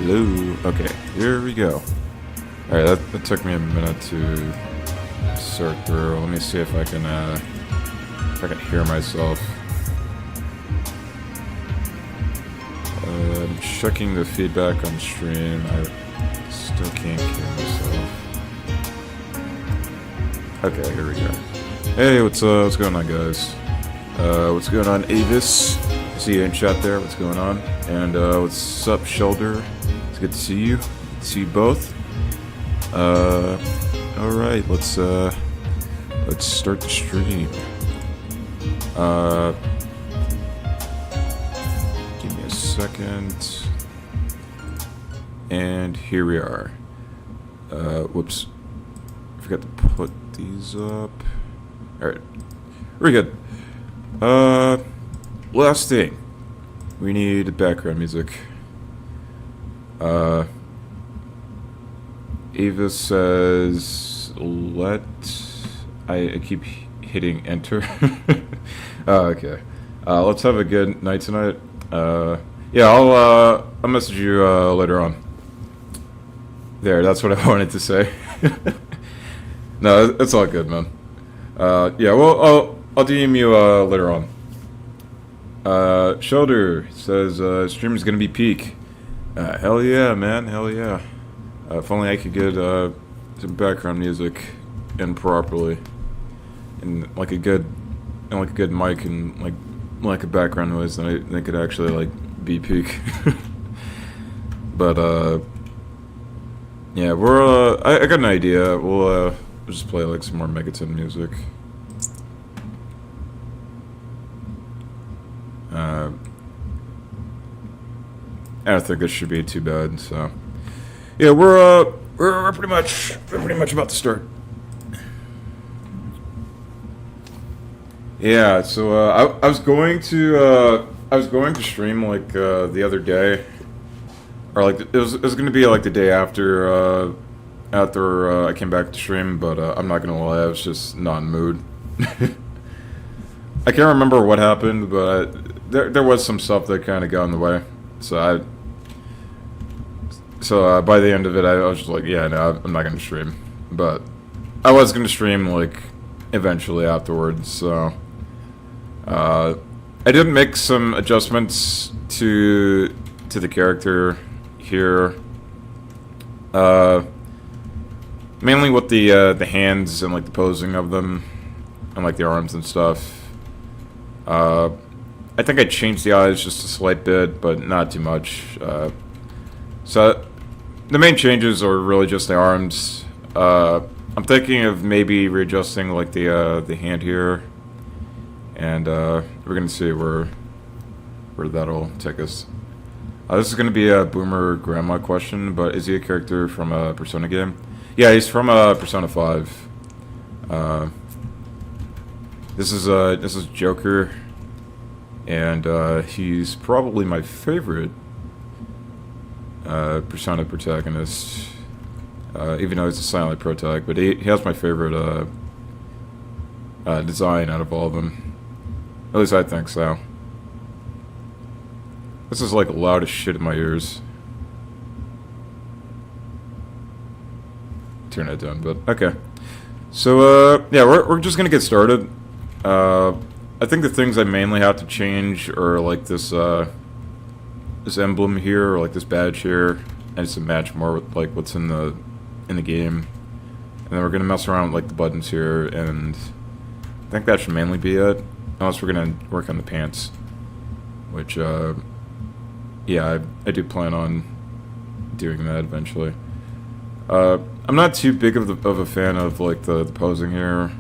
Hello. Okay, here we go. Alright, that took me a minute to sort through. Let me see if I can hear myself. I'm checking the feedback on stream. I still can't hear myself. Okay, here we go. Hey, what's going on, guys? What's going on, Avis? I see you in chat there. What's going on? And what's up, Shoulder? It's good to see you. Good to see you both. All right, let's start the stream. Give me a second. And here we are. Whoops. I forgot to put these up. Alright. We're good. Last thing. We need background music. Ava says, I keep hitting enter. Okay. Let's have a good night tonight. Yeah, I'll message you later on. There, that's what I wanted to say. No, it's all good, man. Yeah, well, I'll DM you later on. Shoulder says stream is gonna be peak. Hell yeah, man, hell yeah. If only I could get some background music in properly, and like a good mic and like a background noise, then I could actually like be peak. But yeah, I got an idea. We'll just play like some more Megaton music. I don't think this should be too bad. So, yeah, we're pretty much about to start. Yeah, so I was going to stream like the other day, or like it was going to be like the day after I came back to stream, but I'm not gonna lie, I was just not in the mood. I can't remember what happened, but there was some stuff that kind of got in the way. So by the end of it, I was just like, yeah, no, I'm not gonna stream. But I was gonna stream like eventually afterwards. So I did make some adjustments to the character here. Mainly with the hands and like the posing of them, and like the arms and stuff. I think I changed the eyes just a slight bit, but not too much. So the main changes are really just the arms. I'm thinking of maybe readjusting like the hand here, and we're gonna see where that'll take us. This is gonna be a Boomer Grandma question, but is he a character from a Persona game? Yeah, he's from Persona 5. This is Joker, and he's probably my favorite Persona protagonist. Even though he's a silent protag, but he has my favorite design out of all of them. At least I think so. This is like loud as shit in my ears. Turn it down, but okay. So yeah, we're just gonna get started. I think the things I mainly have to change are like this emblem here, or like this badge here, and just to match more with like what's in the game. And then we're gonna mess around with like the buttons here, and I think that should mainly be it. Unless we're gonna work on the pants, which yeah, I do plan on doing that eventually. I'm not too big of a fan of like the posing here.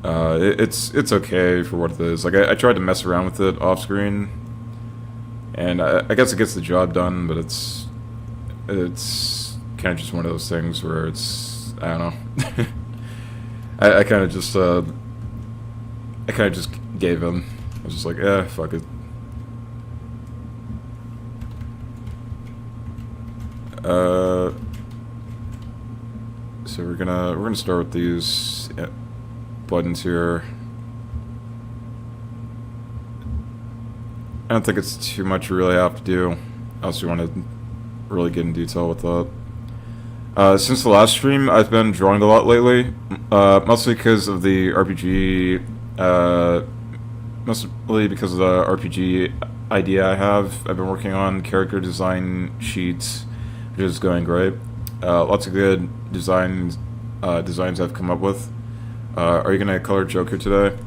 It's okay for what it is. Like I tried to mess around with it off screen, and I guess it gets the job done. But it's kind of just one of those things where it's, I don't know. I kind of just gave in. I was just like, fuck it. So we're gonna start with these buttons here. I don't think it's too much you really have to do. else you want to really get in detail with that. Since the last stream, I've been drawing a lot lately, mostly because of the RPG, mostly because of the RPG idea I have. I've been working on character design sheets, which is going great. Lots of good designs I've come up with. Are you gonna color Joker today?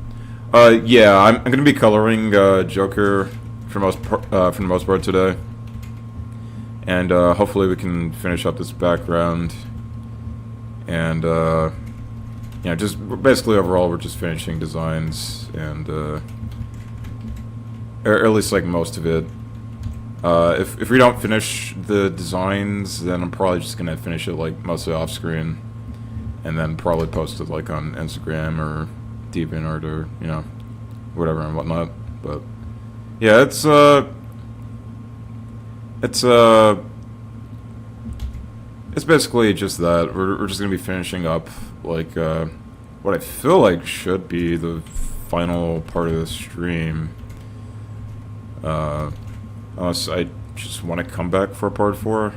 Yeah, I'm gonna be coloring Joker for the most part today. And hopefully we can finish up this background. And just basically overall we're just finishing designs and or at least like most of it. If we don't finish the designs, then I'm probably just gonna finish it like mostly off screen, and then probably post it like on Instagram or DeviantArt or whatever and whatnot. But yeah, it's basically just that. We're just gonna be finishing up like what I feel like should be the final part of the stream. Unless I just want to come back for part 4.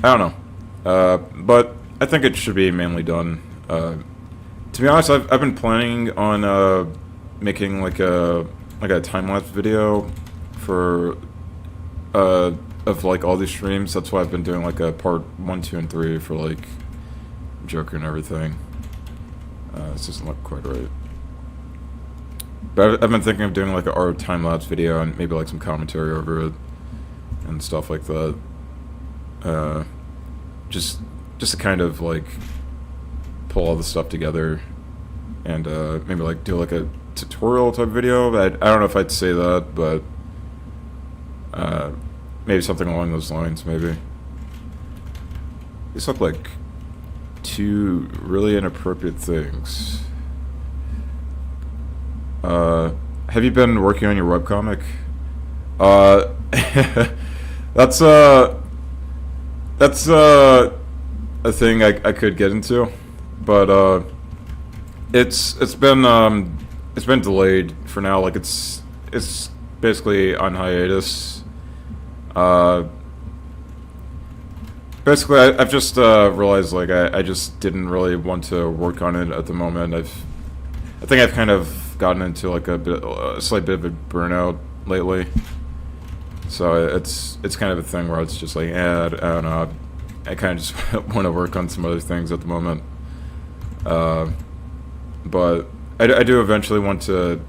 I don't know. But I think it should be mainly done. To be honest, I've been planning on making like a time-lapse video for of like all these streams. That's why I've been doing like a part 1, 2, and 3 for like Joker and everything. This doesn't look quite right. But I've been thinking of doing like a time-lapse video and maybe like some commentary over it and stuff like that. Just to kind of like pull all the stuff together and maybe like do like a tutorial type video. I don't know if I'd say that, but maybe something along those lines, maybe. These look like 2 really inappropriate things. Have you been working on your webcomic? That's a thing I could get into, but it's been delayed for now. Like it's basically on hiatus. Basically, I've just realized like I just didn't really want to work on it at the moment. I think I've kind of gotten into like a slight bit of a burnout lately. So it's kind of a thing where it's just like, I don't know. I kind of just want to work on some other things at the moment. But I do eventually want to.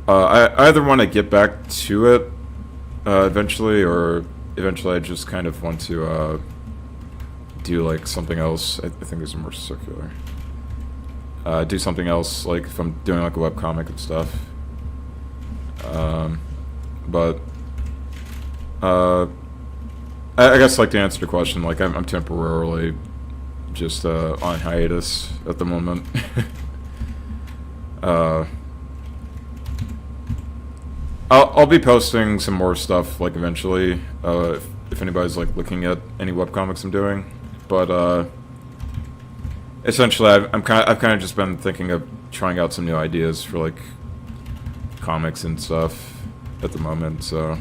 I either want to get back to it eventually, or eventually I just kind of want to do like something else. I think these are more circular. Do something else, like if I'm doing like a webcomic and stuff. But I guess like to answer the question, like I'm temporarily just on hiatus at the moment. I'll be posting some more stuff like eventually if anybody's like looking at any webcomics I'm doing, but essentially I've kind of just been thinking of trying out some new ideas for like comics and stuff at the moment, so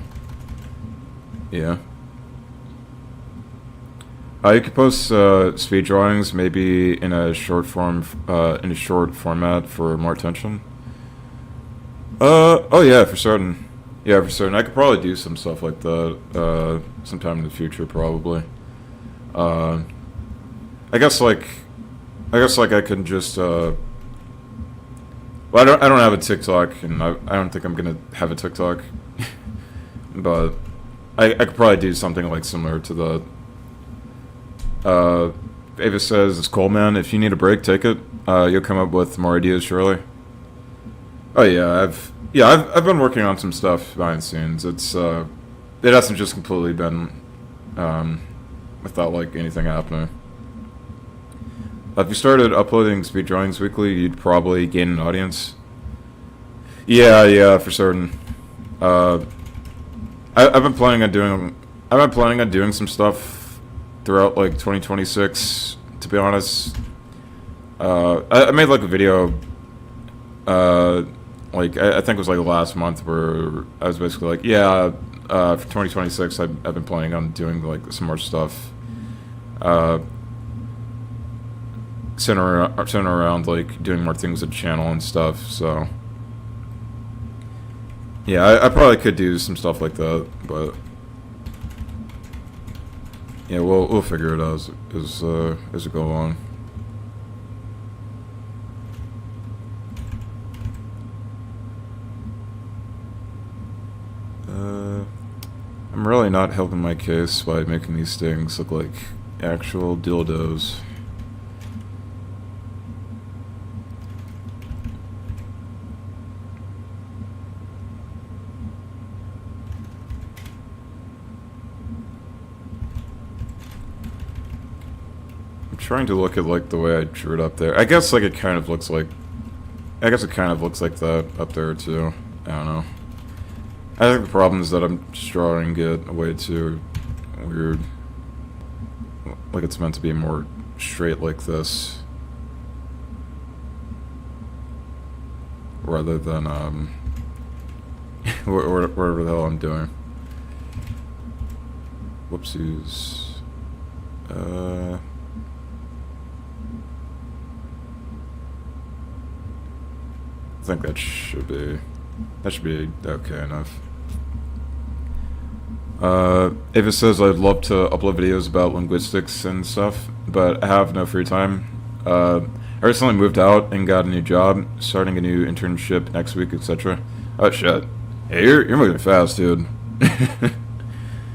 yeah. You could post speed drawings maybe in a short format for more attention. Oh yeah, for certain. Yeah, for certain. I could probably do some stuff like that sometime in the future, probably. I guess like I can just well, I don't have a TikTok, and I don't think I'm gonna have a TikTok. But I could probably do something like similar to the Ava says, it's cool, man. If you need a break, take it. You'll come up with more ideas surely. Oh yeah, I've been working on some stuff behind the scenes. It hasn't just completely been without like anything happening. If you started uploading speed drawings weekly, you'd probably gain an audience. Yeah, for certain. I've been planning on doing some stuff throughout like 2026. To be honest, I made like a video like I think it was like last month where I was basically like, yeah, for 2026, I've been planning on doing like some more stuff, uh, centered around like doing more things with the channel and stuff. So yeah, I probably could do some stuff like that, but yeah, we'll figure it out as we go along. I'm really not helping my case by making these things look like actual dildos. I'm trying to look at like the way I drew it up there. I guess like it kind of looks like, I guess it kind of looks like that up there too. I don't know. I think the problem is that I'm just drawing it way too weird. Like it's meant to be more straight like this. Rather than, whatever the hell I'm doing. Whoopsies. I think that should be okay enough. Ava says I'd love to upload videos about linguistics and stuff, but I have no free time. I recently moved out and got a new job, starting a new internship next week, etc. Oh shit! Hey, you're moving fast, dude.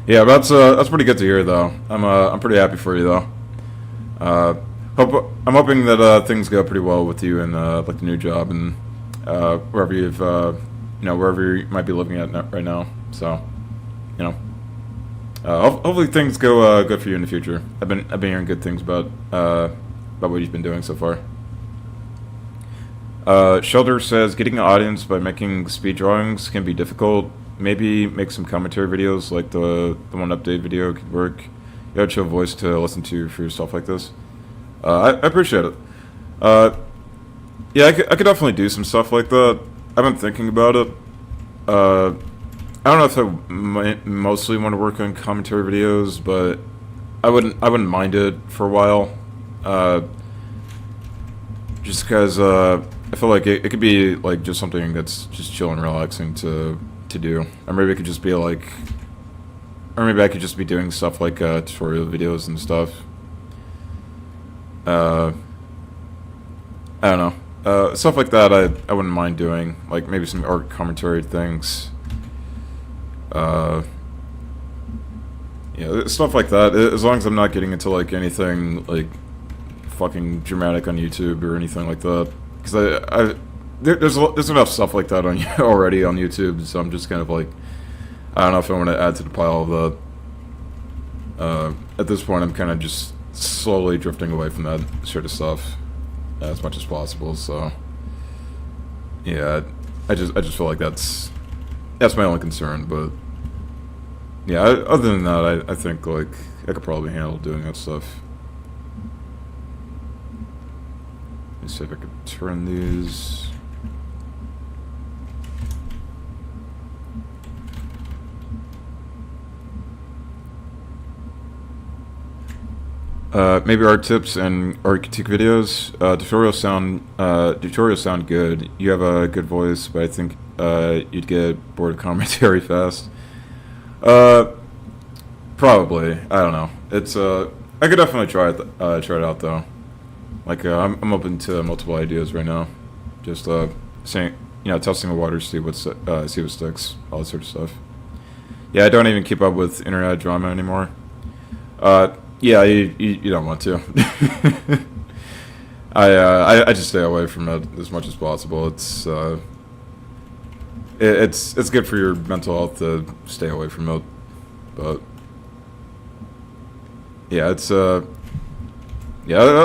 Yeah, that's pretty good to hear, though. I'm pretty happy for you, though. I'm hoping that things go pretty well with you and like the new job and wherever wherever you might be living at right now. So, you know. Hopefully things go good for you in the future. I've been hearing good things about what you've been doing so far. Shelter says getting an audience by making speed drawings can be difficult. Maybe make some commentary videos like the one update video could work. You have a voice to listen to for stuff like this. I appreciate it. Yeah, I could definitely do some stuff like that. I've been thinking about it. I don't know if I mostly want to work on commentary videos, but I wouldn't mind it for a while. Just because I feel like it could be like just something that's just chill and relaxing to do, or maybe it could just be like, or maybe I could just be doing stuff like tutorial videos and stuff. I don't know. Stuff like that I wouldn't mind doing, like maybe some art commentary things. Yeah, stuff like that. As long as I'm not getting into like anything like fucking dramatic on YouTube or anything like that, because there's enough stuff like that on already on YouTube. So I'm just kind of like, I don't know if I want to add to the pile of that. At this point, I'm kind of just slowly drifting away from that sort of stuff as much as possible. So yeah, I just feel like that's my only concern. But yeah, other than that, I think like I could probably handle doing that stuff. Let me see if I could turn these. Maybe art tips and art critique videos. Tutorials sound good. You have a good voice, but I think you'd get bored of commentary fast. Probably. I don't know. It's I could definitely try it out though. Like I'm open to multiple ideas right now. Just saying, testing the waters, see what sticks, all that sort of stuff. Yeah, I don't even keep up with internet drama anymore. Yeah, you don't want to. I just stay away from it as much as possible. It's good for your mental health to stay away from it, but yeah,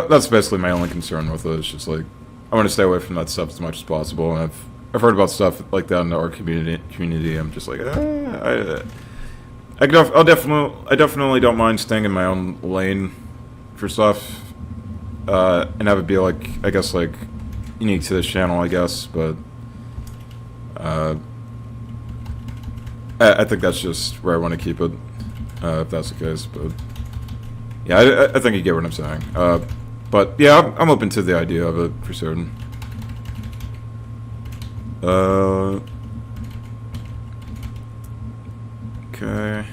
that's basically my only concern with it. It's just like I want to stay away from that stuff as much as possible, and I've heard about stuff like that in the art community. I'm just like, I definitely don't mind staying in my own lane for stuff, and have it be like, I guess, like unique to this channel, I guess. But Uh, I think that's just where I want to keep it, if that's the case. But yeah, I think you get what I'm saying. But yeah, I'm open to the idea of it for certain. Okay.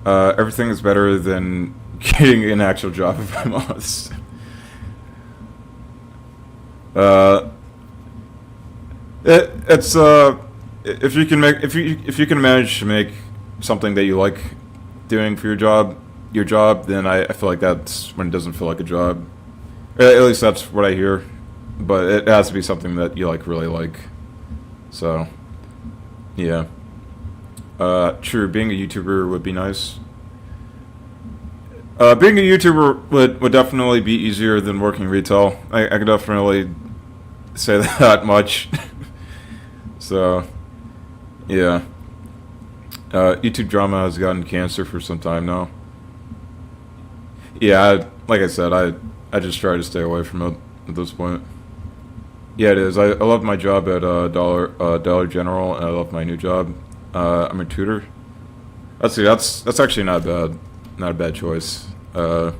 Everything is better than getting an actual job, if I'm honest. Uh, it's if you can manage to make something that you like doing for your job, then I feel like that's when it doesn't feel like a job. At least that's what I hear. But it has to be something that you like, really like. So, yeah. True. Being a YouTuber would be nice. Being a YouTuber would definitely be easier than working retail. I could definitely say that much. So, yeah. YouTube drama has gotten cancer for some time now. Yeah, like I said, I just try to stay away from it at this point. Yeah, it is. I love my job at Dollar General, and I love my new job. I'm a tutor. Let's see, that's actually not bad. Not a bad choice. I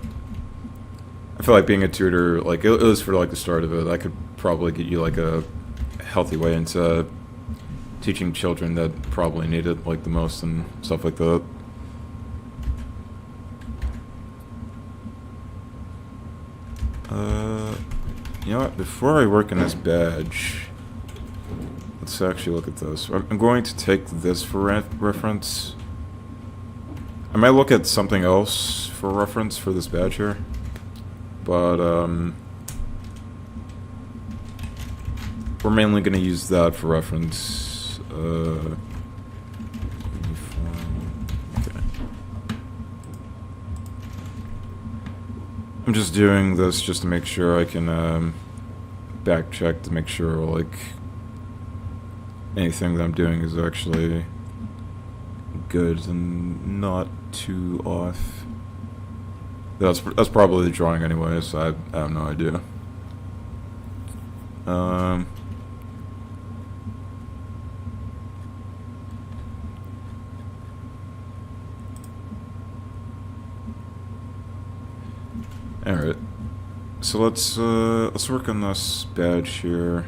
feel like being a tutor, like it was for like the start of it. I could probably get you like a healthy way into teaching children that probably need it like the most and stuff like that. You know what? Before I work in this badge, let's actually look at this. I'm going to take this for reference. I might look at something else for reference for this badge here, but we're mainly going to use that for reference. Okay. I'm just doing this just to make sure I can back check to make sure like anything that I'm doing is actually good and not too off. That's probably the drawing anyway, so I have no idea. All right. So let's work on this badge here.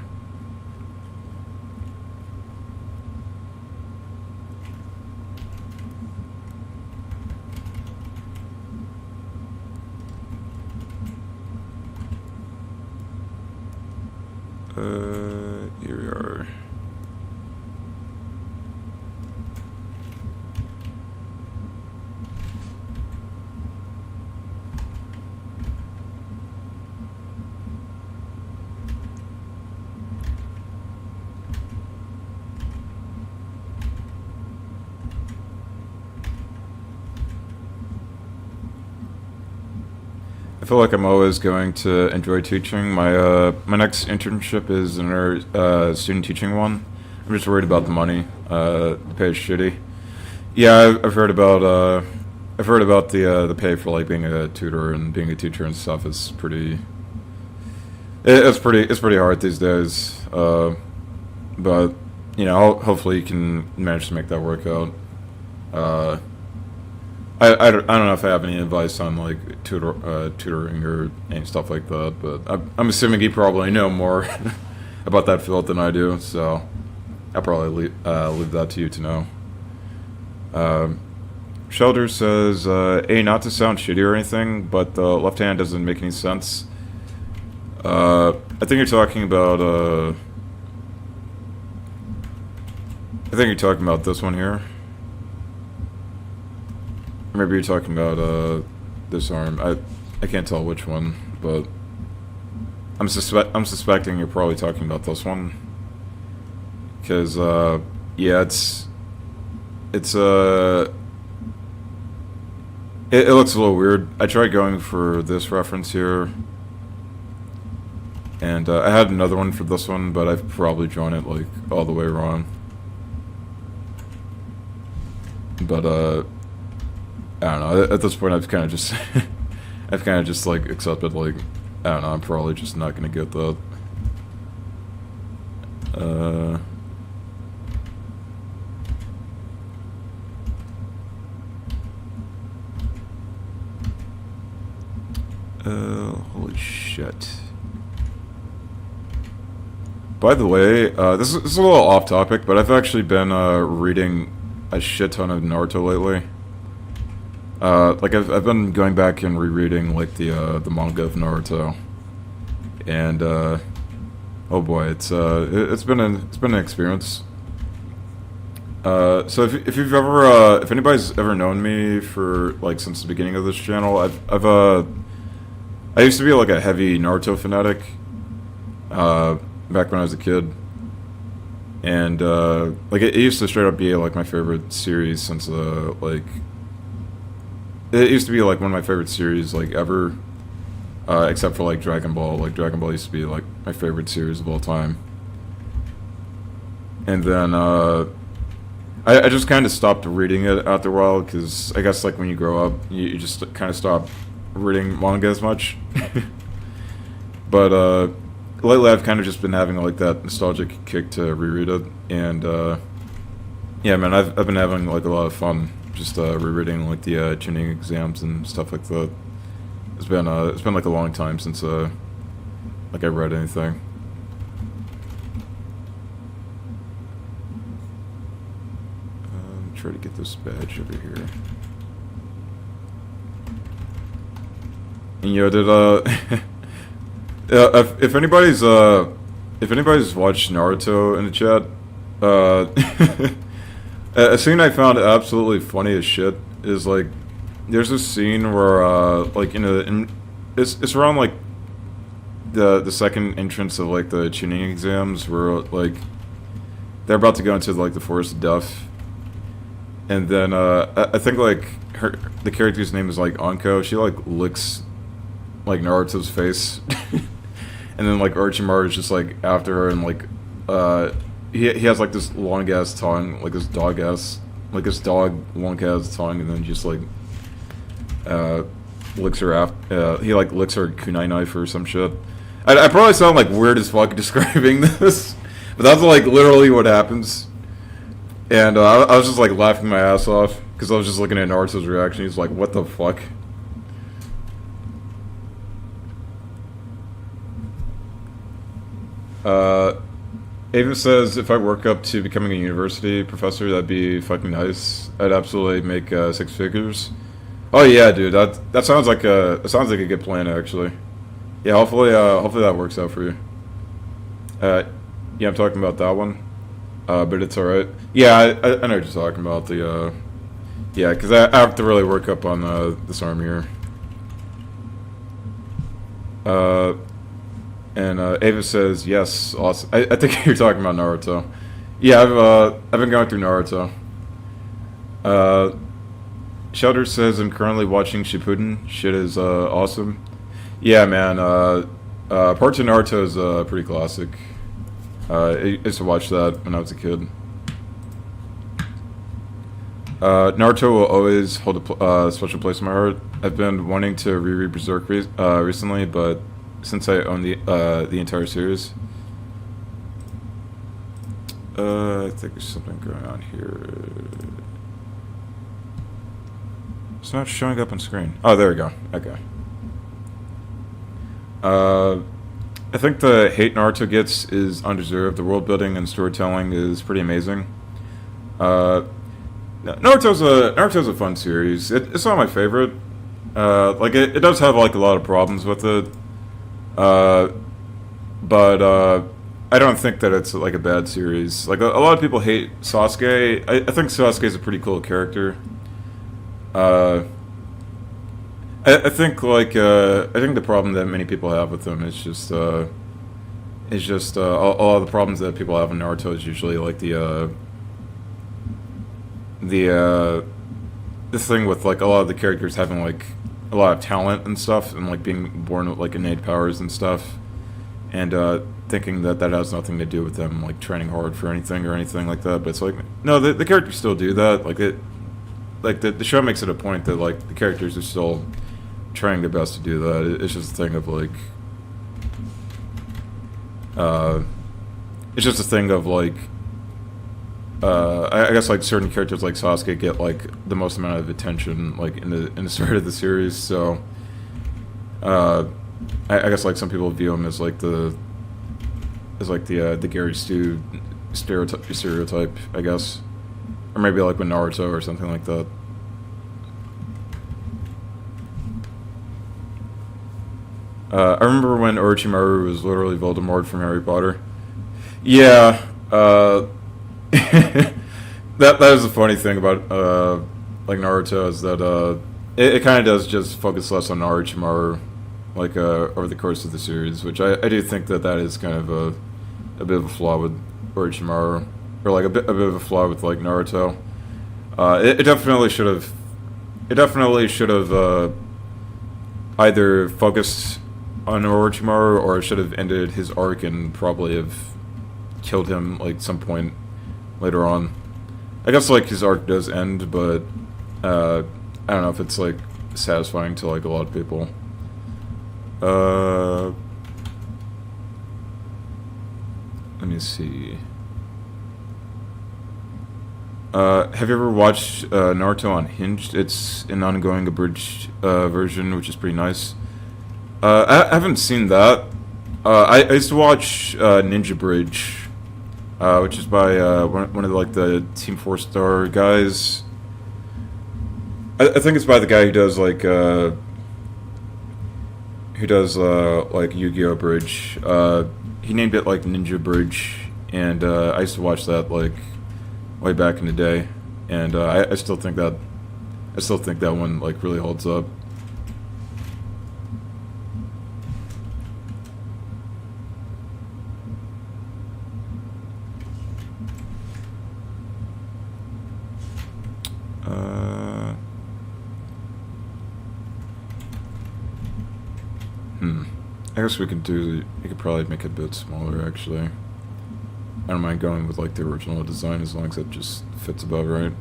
Here we are. I feel like I'm always going to enjoy teaching. My next internship is another student teaching one. I'm just worried about the money. The pay is shitty. Yeah, I've heard about the pay for like being a tutor and being a teacher and stuff is pretty. It's pretty hard these days. But you know, hopefully you can manage to make that work out. I don't know if I have any advice on like tutoring or any stuff like that, but I'm assuming you probably know more about that field than I do, so I'll probably leave that to you to know. Shelter says, not to sound shitty or anything, but the left hand doesn't make any sense. I think you're talking about this one here. Maybe you're talking about this arm. I can't tell which one, but I'm suspecting you're probably talking about this one. Because yeah, it looks a little weird. I tried going for this reference here, and I had another one for this one, but I've probably drawn it like all the way wrong. But I don't know. At this point, I've kind of just like accepted like I don't know, I'm probably just not gonna get that. Holy shit. By the way, this is a little off topic, but I've actually been reading a shit ton of Naruto lately. Like I've been going back and rereading like the manga of Naruto, and oh boy, it's been an experience. So if you've ever if anybody's ever known me for like since the beginning of this channel, I used to be like a heavy Naruto fanatic. Back when I was a kid, and like it used to straight up be like my favorite series since like it used to be like one of my favorite series like ever, except for like Dragon Ball. Like Dragon Ball used to be like my favorite series of all time, and then I just kind of stopped reading it after a while because I guess like when you grow up you just kind of stop reading manga as much. But lately I've kind of just been having like that nostalgic kick to reread it, and yeah, man, I've been having like a lot of fun just rereading like the Chunin exams and stuff like that. It's been like a long time since like I read anything. Try to get this badge over here. And yo, did if anybody's watched Naruto in the chat, a scene I found absolutely funny as shit is like there's this scene where like it's around like the second entrance of like the Chunin exams where like they're about to go into like the Forest of Death, and then I think like the character's name is like Anko. She like licks like Naruto's face. And then like Orochimaru is just like after her, and like he has like this long ass tongue, like this dog long ass tongue, and then just like licks her he like licks her kunai knife or some shit. I probably sound like weird as fuck describing this, but that's like literally what happens. And I was just like laughing my ass off because I was just looking at Naruto's reaction. He's like, "What the fuck?" Ava says, if I work up to becoming a university professor, that'd be fucking nice. I'd absolutely make 6 figures. Oh yeah, dude, that sounds like a good plan actually. Yeah, hopefully that works out for you. Yeah, I'm talking about that one. But it's alright. Yeah, I know what you're talking about. Yeah, because I have to really work up on this arm here. And Ava says, yes, awesome. I think you're talking about Naruto. Yeah, I've been going through Naruto. Shelter says, I'm currently watching Shippuden. Shit is awesome. Yeah, man. Part 2 Naruto is pretty classic. I used to watch that when I was a kid. Naruto will always hold a special place in my heart. I've been wanting to reread Berserk recently, but since I own the entire series, I think there's something going on here. It's not showing up on screen. Oh, there we go. Okay. I think the hate Naruto gets is undeserved. The world building and storytelling is pretty amazing. Naruto's a fun series. It's not my favorite. Like it does have like a lot of problems with it. But I don't think that it's like a bad series. Like a lot of people hate Sasuke. I think Sasuke's a pretty cool character. I think like I think the problem that many people have with him is just a lot of the problems that people have in Naruto is usually like the thing with like a lot of the characters having like a lot of talent and stuff, and like being born with like innate powers and stuff, and thinking that has nothing to do with them like training hard for anything or anything like that. But it's like, no, the characters still do that. Like the show makes it a point that like the characters are still trying their best to do that. It's just a thing of like Uh, it's just a thing of like, I guess like certain characters like Sasuke get like the most amount of attention like in the start of the series. So, uh, I guess like some people view him as like the Gary Stu stereotype, I guess, or maybe like with Naruto or something like that. I remember when Orochimaru was literally Voldemort from Harry Potter. Yeah, that is the funny thing about like Naruto is that it kind of does just focus less on Orochimaru like over the course of the series, which I do think that is kind of a bit of a flaw with Orochimaru, or like a bit of a flaw with like Naruto. It definitely should have either focused on Orochimaru, or it should have ended his arc and probably have killed him like some point later on. I guess like his arc does end, but I don't know if it's like satisfying to like a lot of people. Let me see. Have you ever watched Naruto Unhinged? It's an ongoing abridged version, which is pretty nice. I haven't seen that. I used to watch Ninja Bridge, which is by one of like the Team 4 Star guys. I think it's by the guy who does like Yu-Gi-Oh! Bridge. He named it like Ninja Bridge, and I used to watch that like way back in the day, and I still think that one like really holds up. I guess we could probably make it a bit smaller, actually. I don't mind going with, like, the original design as long as it just fits about right.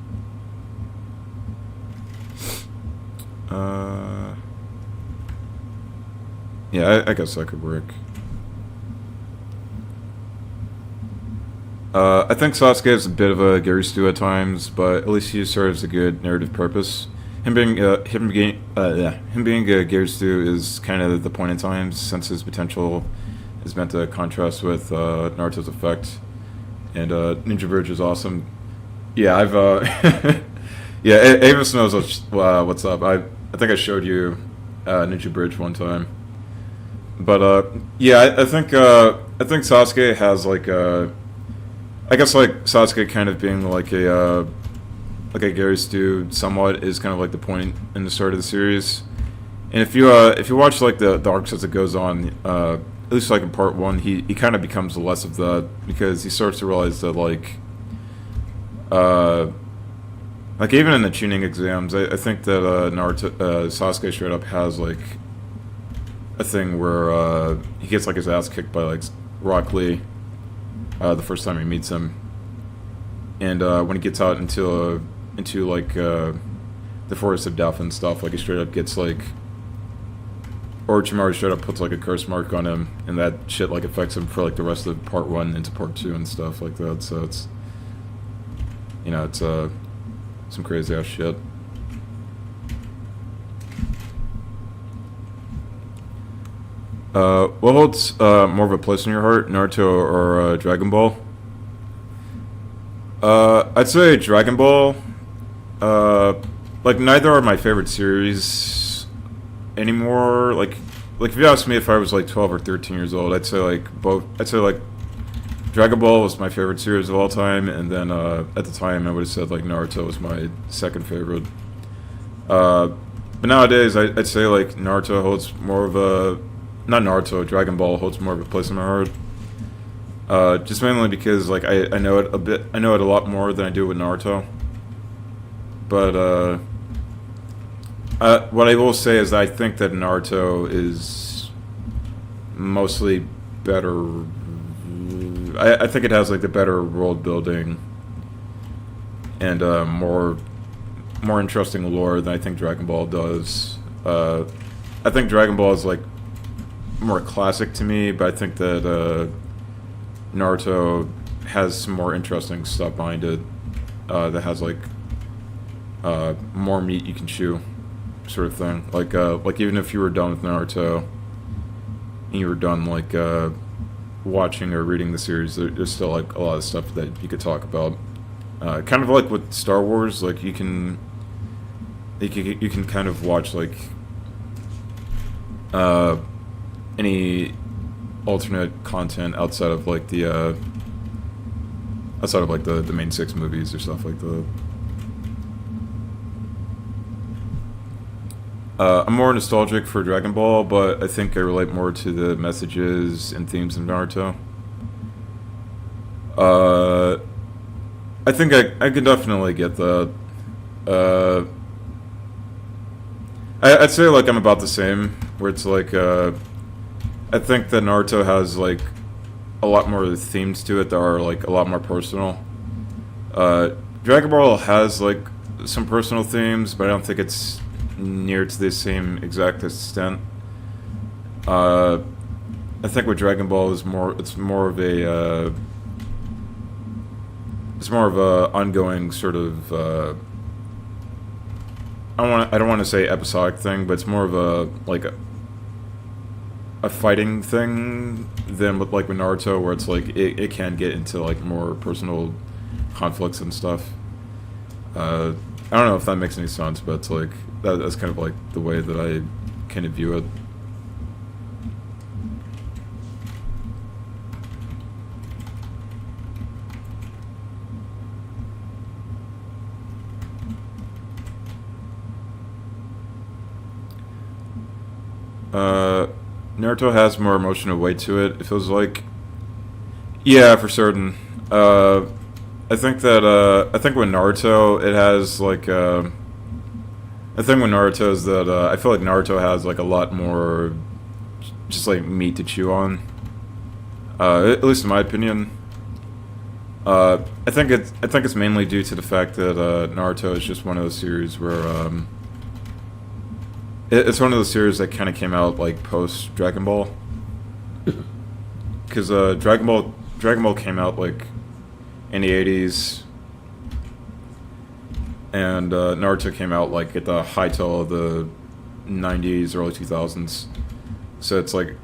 Yeah, I guess that could work. I think Sasuke is a bit of a Gary Stu at times, but at least he serves a good narrative purpose. Him being Gary Stu is kind of the point in time, since his potential is meant to contrast with Naruto's effect. And Ninja Bridge is awesome. Yeah, I've yeah, Avis knows what's up. I think I showed you Ninja Bridge one time. But yeah, I think Sasuke has like I guess like Sasuke kind of being like a Gary Stu somewhat is kind of like the point in the start of the series. And if you watch like the arcs as it goes on, at least like in part one, he kind of becomes less of that, because he starts to realize that like even in the tuning exams, I think that Sasuke straight up has like a thing where he gets like his ass kicked by like Rock Lee the first time he meets him, and when he gets out into like the Forest of Death and stuff, like he straight up gets like Orochimaru straight up puts like a curse mark on him, and that shit like affects him for like the rest of part one into part two and stuff like that. So it's some crazy ass shit. What holds more of a place in your heart, Naruto or Dragon Ball? I'd say Dragon Ball. Like neither are my favorite series anymore. Like if you asked me if I was like 12 or 13 years old, I'd say like both. I'd say like Dragon Ball was my favorite series of all time, and then at the time I would have said like Naruto was my second favorite. But nowadays I'd say like Naruto holds more of a not Naruto, Dragon Ball holds more of a place in my heart. Just mainly because like I know it a bit. I know it a lot more than I do with Naruto. But what I will say is that I think that Naruto is mostly better. I think it has like the better world building and more interesting lore than I think Dragon Ball does. I think Dragon Ball is like more classic to me, but I think that Naruto has some more interesting stuff behind it that has like more meat you can chew, sort of thing. Like even if you were done with Naruto, and you were done like watching or reading the series, there's still like a lot of stuff that you could talk about. Kind of like with Star Wars, like you can kind of watch like any alternate content outside of like the main six movies or stuff like that. I'm more nostalgic for Dragon Ball, but I think I relate more to the messages and themes of Naruto. I think I can definitely get that. I'd say like I'm about the same, where it's like I think that Naruto has like a lot more themes to it that are like a lot more personal. Dragon Ball has like some personal themes, but I don't think it's near to the same exact extent. I think with Dragon Ball it's more of a ongoing sort of I don't want to say episodic thing, but it's more of a fighting thing than with like with Naruto, where it's like it can get into like more personal conflicts and stuff. I don't know if that makes any sense, but it's like that's kind of like the way that I kind of view it. Naruto has more emotional weight to it. It feels like, yeah, for certain. I think with Naruto, it has like. I think with Naruto is that I feel like Naruto has like a lot more, just like meat to chew on. At least in my opinion. I think it's mainly due to the fact that Naruto is just one of those series where it's one of those series that kind of came out like post Dragon Ball, because Dragon Ball came out like in the '80s, and Naruto came out like at the high tail of the '90s, early 2000s. So it's like,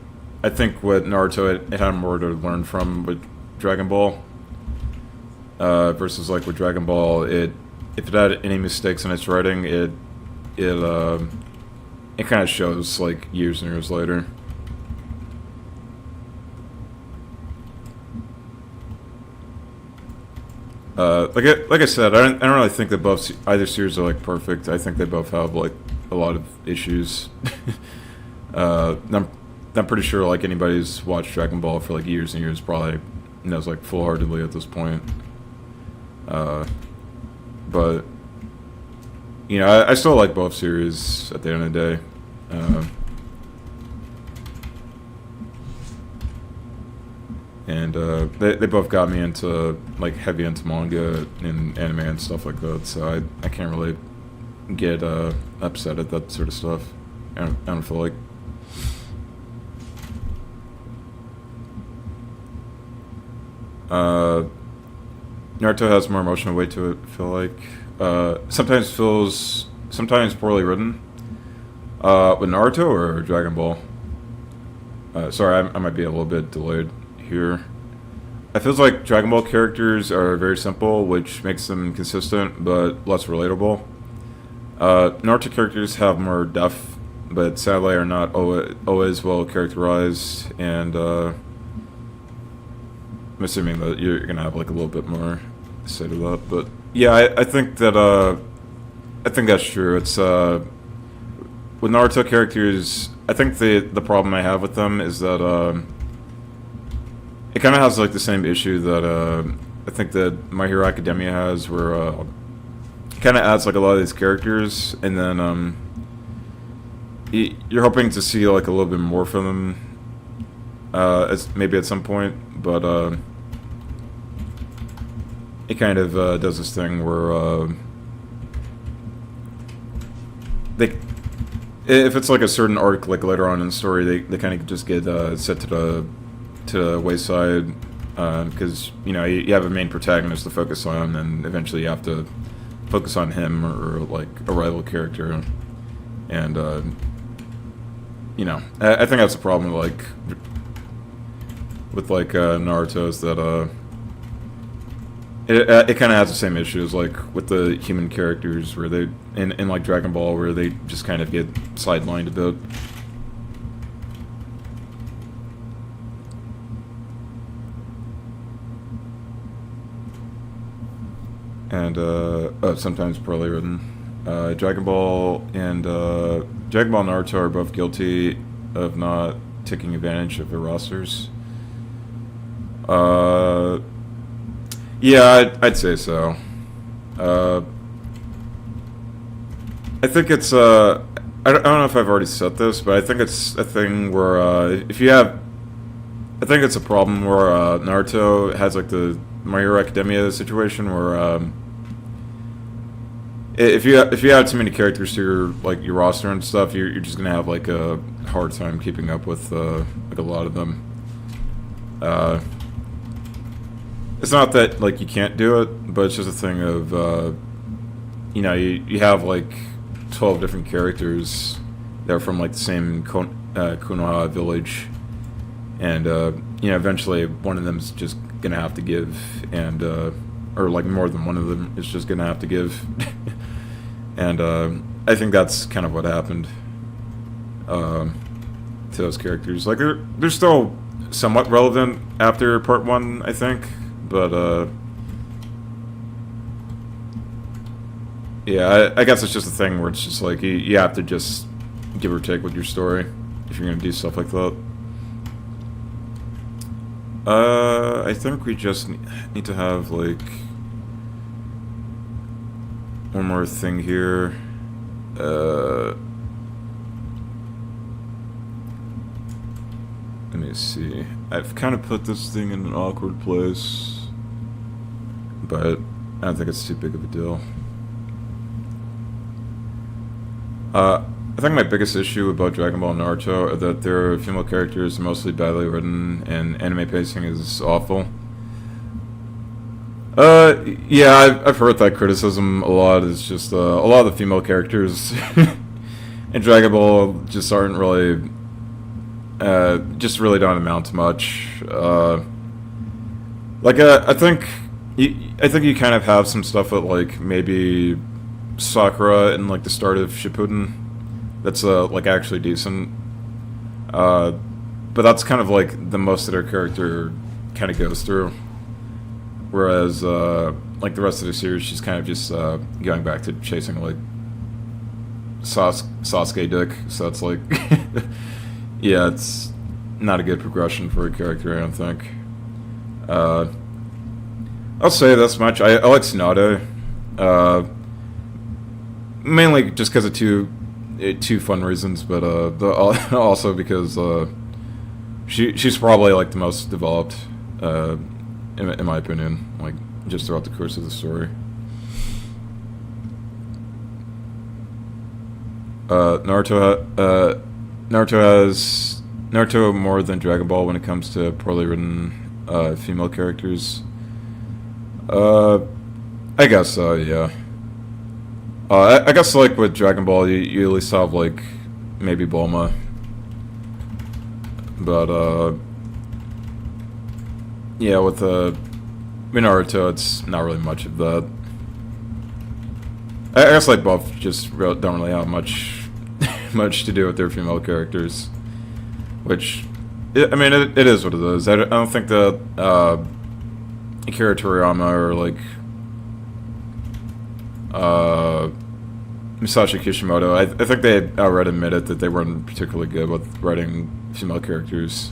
I think with Naruto it had more to learn from with Dragon Ball, versus like with Dragon Ball, if it had any mistakes in its writing, it kind of shows like years and years later. Like I said, I don't really think that either series are like perfect. I think they both have like a lot of issues. I'm pretty sure like anybody who's watched Dragon Ball for like years and years probably knows like full-heartedly at this point. But you know, I still like both series at the end of the day. And they both got me into like heavy into manga and anime and stuff like that. So I can't really get upset at that sort of stuff. I don't feel like. Naruto has more emotional weight to it, I feel like. Sometimes poorly written. With Naruto or Dragon Ball? Sorry, I might be a little bit delayed here. It feels like Dragon Ball characters are very simple, which makes them consistent but less relatable. Naruto characters have more depth, but sadly are not always well characterized, and I'm assuming that you're gonna have like a little bit more to say to that. But yeah, I think that's true. It's with Naruto characters, I think the problem I have with them is that it kind of has like the same issue that I think that My Hero Academia has, where it kind of adds like a lot of these characters, and then you're hoping to see like a little bit more from them, maybe at some point, but it kind of does this thing where if it's like a certain arc, like later on in the story, they kind of just get set to the wayside, because you have a main protagonist to focus on, and eventually you have to focus on him or like a rival character, and I think that's the problem with Naruto is that it kind of has the same issues like with the human characters where they in like Dragon Ball where they just kind of get sidelined a bit. And sometimes poorly written. Dragon Ball and Dragon Ball and Naruto are both guilty of not taking advantage of their rosters. Yeah, I'd say so. I think it's I don't know if I've already said this, but I think it's a thing where if you have, I think it's a problem where Naruto has like the My Hero Academia situation where if you have too many characters to your roster and stuff, you're just gonna have like a hard time keeping up with like a lot of them. It's not that like you can't do it, but it's just a thing of you have like 12 different characters that are from like the same Konoha village, and eventually one of them's just gonna have to give, and or like more than one of them is just gonna have to give. And I think that's kind of what happened to those characters. Like they're still somewhat relevant after part 1, I think, but yeah, I guess it's just a thing where it's just like you have to just give or take with your story if you're gonna do stuff like that. I think we just need to have like one more thing here. Let me see. I've kind of put this thing in an awkward place, but I don't think it's too big of a deal. I think my biggest issue about Dragon Ball and Naruto are that their female characters are mostly badly written and anime pacing is awful. Yeah, I've heard that criticism a lot. It's just a lot of the female characters in Dragon Ball just aren't really, just really don't amount to much. I think you kind of have some stuff with like maybe Sakura in like the start of Shippuden that's like actually decent. But that's kind of like the most that her character kind of goes through. Whereas, like the rest of the series, she's kind of just going back to chasing like Sasuke dick. So it's like, yeah, it's not a good progression for a character, I don't think. I'll say this much: I like Tsunade, mainly just because of two fun reasons, but also because she's probably like the most developed. In my opinion, like just throughout the course of the story. Naruto more than Dragon Ball when it comes to poorly written female characters. I guess so, yeah. I guess like with Dragon Ball, you at least have like maybe Bulma, but yeah, with Naruto, it's not really much of that. I guess like both just don't really have much to do with their female characters, which I mean it is what it is. I don't think that Akira Toriyama or like Masashi Kishimoto, I think they outright admitted that they weren't particularly good with writing female characters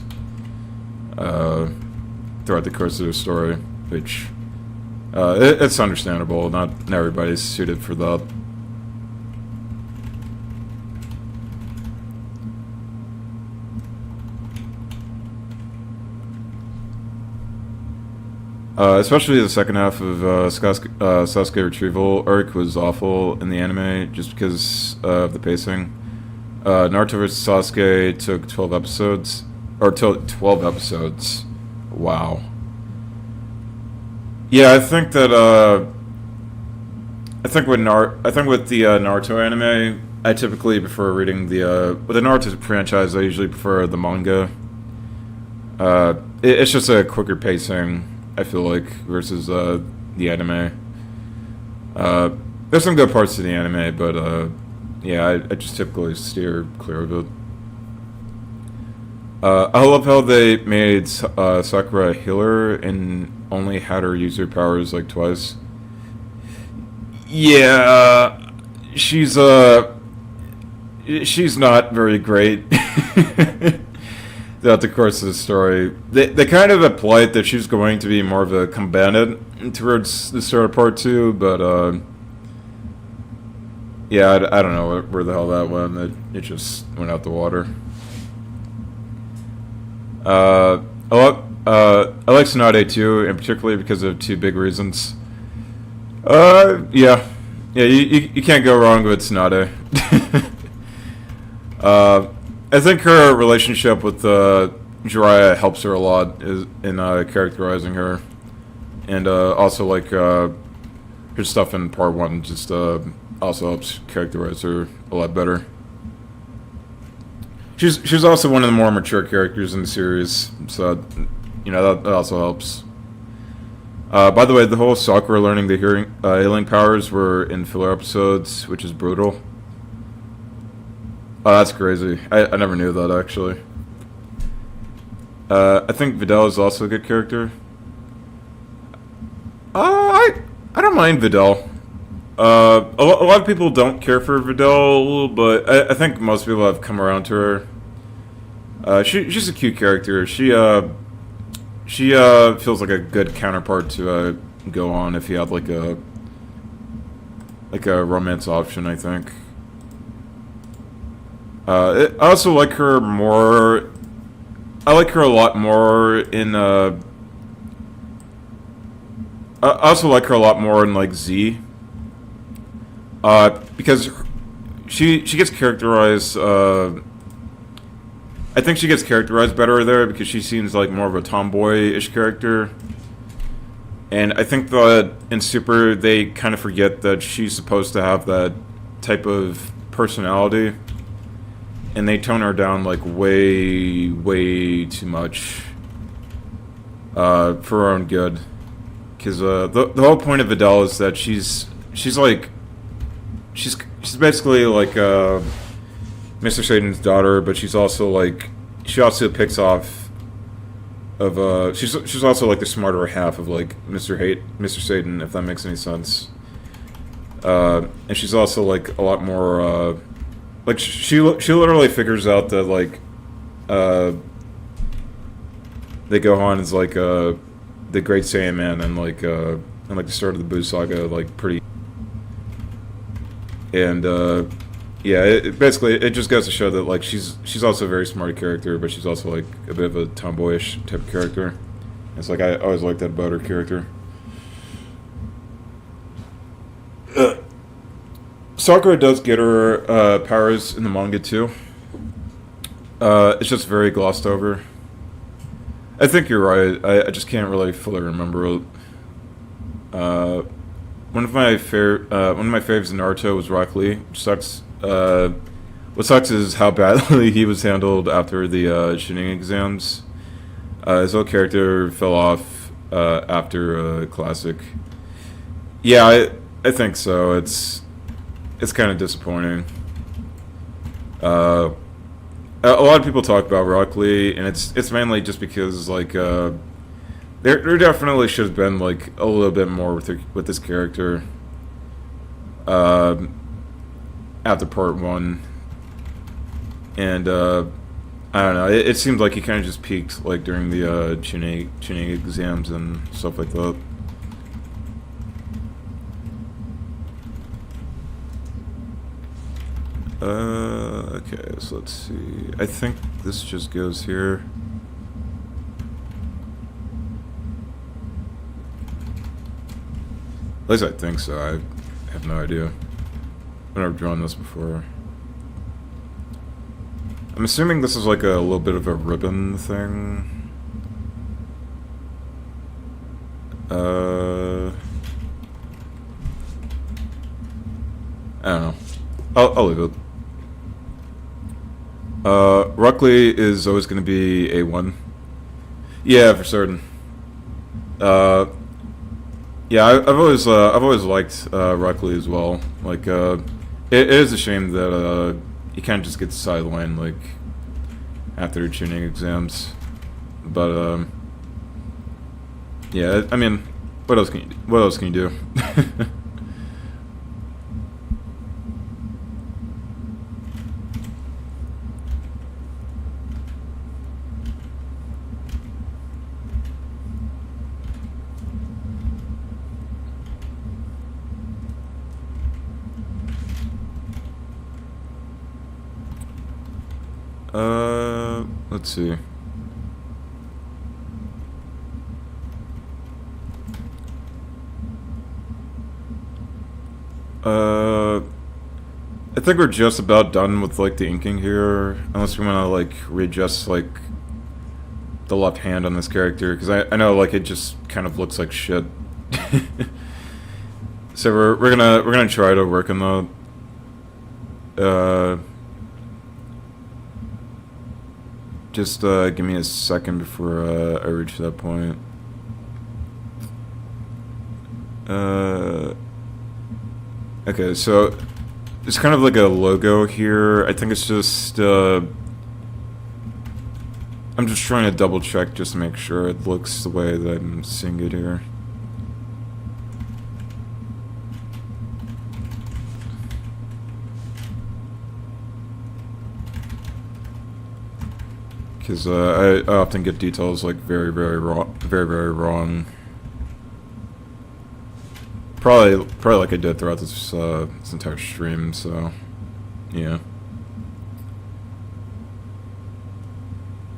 throughout the course of their story, which it's understandable. Not everybody's suited for that. Especially the second half of Sasuke Retrieval arc was awful in the anime just because of the pacing. Naruto vs. Sasuke took 12 episodes. Wow. Yeah, I think that I think with the Naruto anime, I typically prefer reading the with the Naruto franchise. I usually prefer the manga. It's just a quicker pacing. I feel like versus the anime. There's some good parts to the anime, but yeah, I just typically steer clear of it. I love how they made Sakura a healer and only had her use her powers like twice. Yeah, she's she's not very great throughout the course of the story. They kind of implied that she's going to be more of a combatant towards the start of part two, but yeah, I don't know where the hell that went. It just went out the water. I like Tsunade too, and particularly because of two big reasons. Yeah, yeah, you can't go wrong with Tsunade. I think her relationship with Jiraiya helps her a lot in characterizing her, and also like her stuff in part one just also helps characterize her a lot better. She's also one of the more mature characters in the series, so you know that also helps. By the way, the whole Sakura learning the healing powers were in filler episodes, which is brutal. Oh, that's crazy. I never knew that, actually. I think Videl is also a good character. I don't mind Videl. A lot of people don't care for Videl, but I think most people have come around to her. She's a cute character. She feels like a good counterpart to go on if you had like a romance option, I think. I also like her more. I like her a lot more in. I also like her a lot more in like Z. Because she gets characterized. I think she gets characterized better there because she seems like more of a tomboy-ish character. And I think that in Super they kind of forget that she's supposed to have that type of personality. And they tone her down like way too much for her own good. Because the whole point of Videl is that she's basically like Mr. Satan's daughter, but she's also like she also picks off of she's also like the smarter half of like Mr. Satan, if that makes any sense. And she's also like a lot more like she literally figures out that like the Gohan is like the Great Saiyaman and like the start of the Buu saga like pretty. And yeah, basically it just goes to show that like she's also a very smart character, but she's also like a bit of a tomboyish type of character. It's like I always liked that about her character. Sakura does get her powers in the manga too. It's just very glossed over. I think you're right. I just can't really fully remember it. One of my faves in Naruto was Rock Lee, which sucks. What sucks is how badly he was handled after the Chunin exams. His whole character fell off after Classic. Yeah, I think so. It's kind of disappointing. A lot of people talk about Rock Lee, and it's mainly just because like there definitely should have been like a little bit more with this character after part one, and I don't know. It seemed like he kind of just peaked like during the Chunin exams and stuff like that. Okay, so let's see. I think this just goes here. At least I think so. I have no idea. I've never drawn this before. I'm assuming this is like a little bit of a ribbon thing. I don't know. I'll leave it. Ruckley is always going to be A1. Yeah, for certain. Yeah, I've always liked Ruckley as well. Like, it is a shame that you can't just get sidelined like after tuning exams. But yeah, I mean, what else can you do? What else can you do? Let's see. I think we're just about done with like the inking here, unless we want to like readjust like the left hand on this character, because I know like it just kind of looks like shit. So we're gonna try to work on the. Just give me a second before I reach that point. Okay, so it's kind of like a logo here. I think it's just I'm just trying to double check just to make sure it looks the way that I'm seeing it here. Because I often get details like very very wrong. Probably like I did throughout this entire stream. So yeah.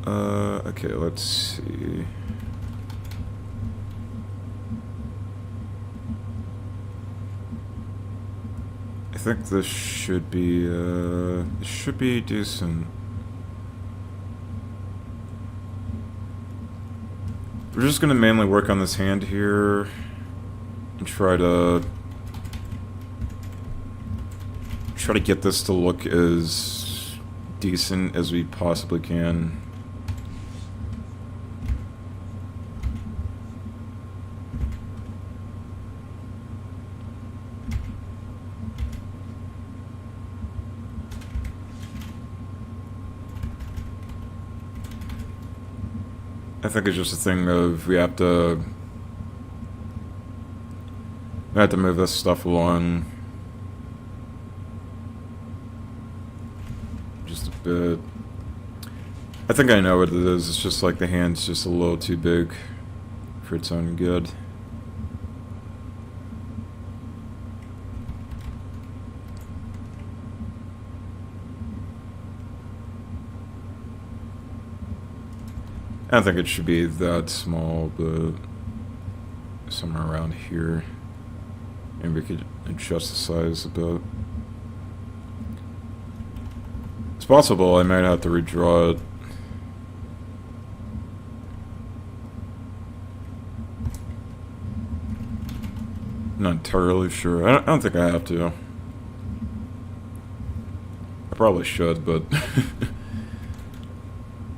Okay, let's see. I think this should be decent. We're just gonna mainly work on this hand here and try to get this to look as decent as we possibly can. I think it's just a thing of we have to move this stuff along just a bit. I think I know what it is. It's just like the hand's just a little too big for its own good. I don't think it should be that small, but somewhere around here. Maybe we could adjust the size a bit. It's possible I might have to redraw it. I'm not entirely sure. I don't think I have to. I probably should, but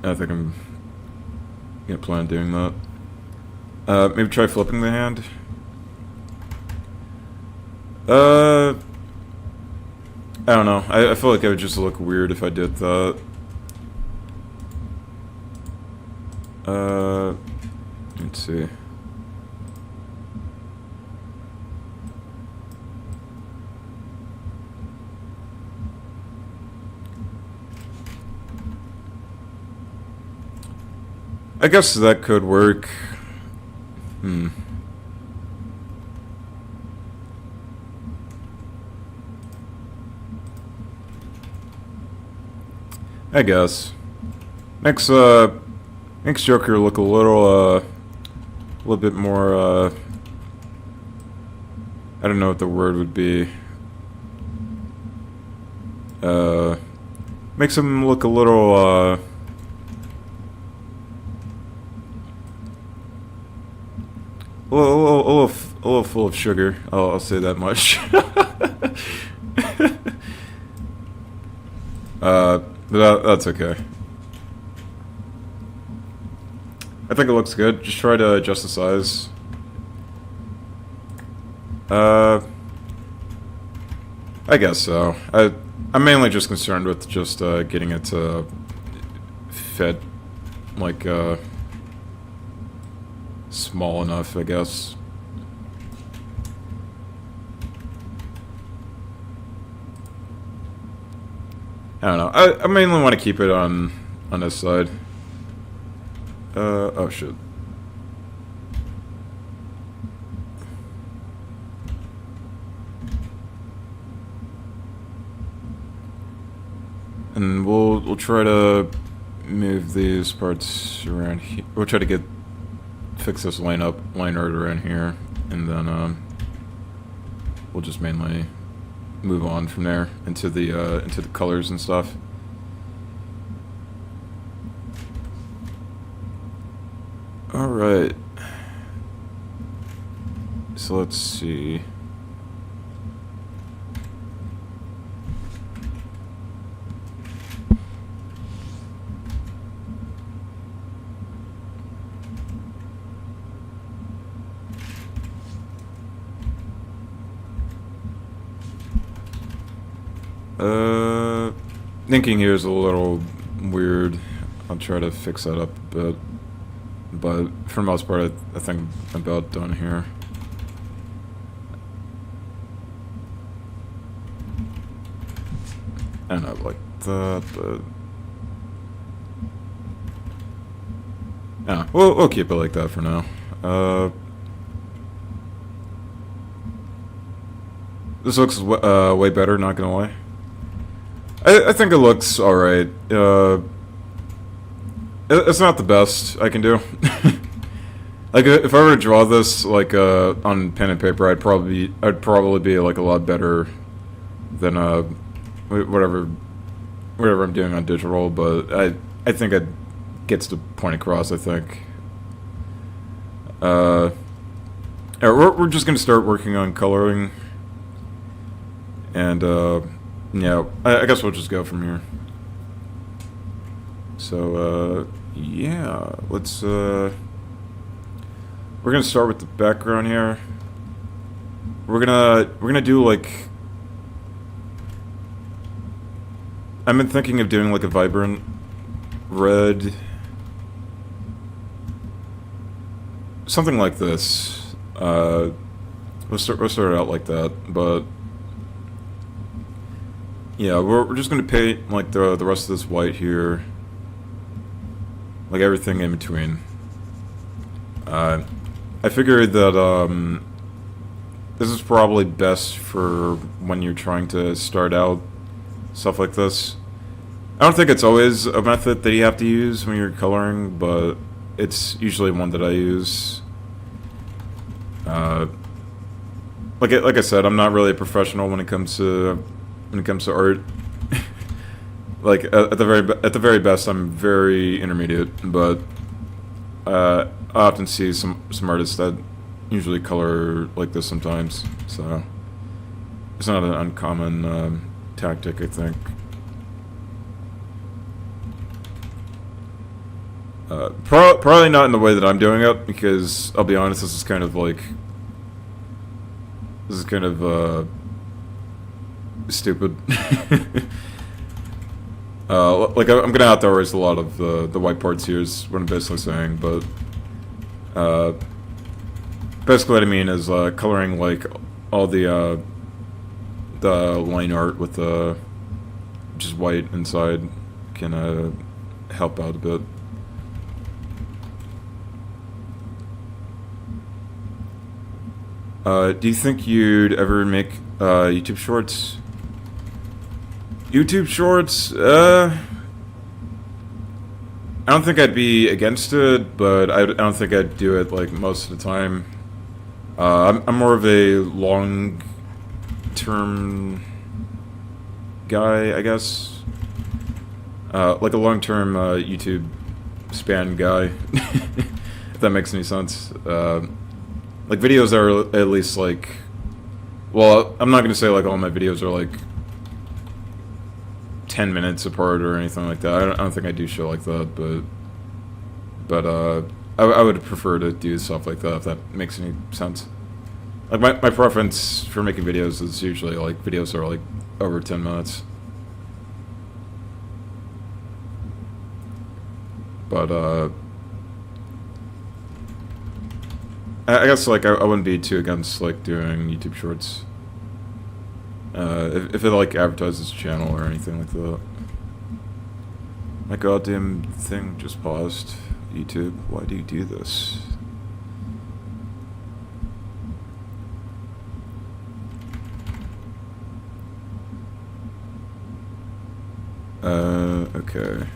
I think I'm gonna plan on doing that. Maybe try flipping the hand. I don't know. I feel like it would just look weird if I did that. Let's see. I guess that could work. I guess. Makes Joker look a little bit more, I don't know what the word would be. Makes him look a little, a little full of sugar. I'll say that much. But that's okay. I think it looks good. Just try to adjust the size. I guess so. I'm mainly just concerned with just getting it to fit like small enough, I guess. I don't know. I mainly want to keep it on this side. Oh shit. And we'll try to move these parts around here. We'll try to fix this line art around here, and then we'll just mainly move on from there into the colors and stuff. All right. So let's see. Thinking here is a little weird. I'll try to fix that up a bit. But for the most part, I think I'm about done here. And I like that, but yeah, we'll keep it like that for now. This looks way better, not gonna lie. I think it looks alright. It's not the best I can do. Like if I were to draw this like on pen and paper, I'd probably be like a lot better than whatever I'm doing on digital. But I think it gets the point across. I think. We're just gonna start working on coloring, and yeah, I guess we'll just go from here. So yeah, let's we're gonna start with the background here. We're gonna do like, I've been thinking of doing like a vibrant red, something like this. We'll start it out like that, but yeah, we're just gonna paint like the rest of this white here, like everything in between. I figured that this is probably best for when you're trying to start out stuff like this. I don't think it's always a method that you have to use when you're coloring, but it's usually one that I use. Like I said, I'm not really a professional when it comes to art. Like at the very best, I'm very intermediate, but I often see some artists that usually color like this sometimes, so it's not an uncommon tactic, I think. Probably not in the way that I'm doing it, because I'll be honest, this is kind of stupid. Like I'm gonna have to erase a lot of the white parts here is what I'm basically saying, but basically what I mean is coloring like all the line art with just white inside can help out a bit. Do you think you'd ever make YouTube shorts? YouTube shorts? I don't think I'd be against it, but I don't think I'd do it like most of the time. I'm more of a long-term guy, I guess. Like a long-term YouTube span guy, if that makes any sense. like videos are at least like, well, I'm not gonna say like all my videos are like 10 minutes apart or anything like that. I don't think I do shit like that, but I would prefer to do stuff like that if that makes any sense. Like my preference for making videos is usually like videos that are like over 10 minutes. But I guess like I wouldn't be too against like doing YouTube Shorts. If it like advertises the channel or anything like that. My goddamn thing just paused. YouTube, why do you do this? Okay.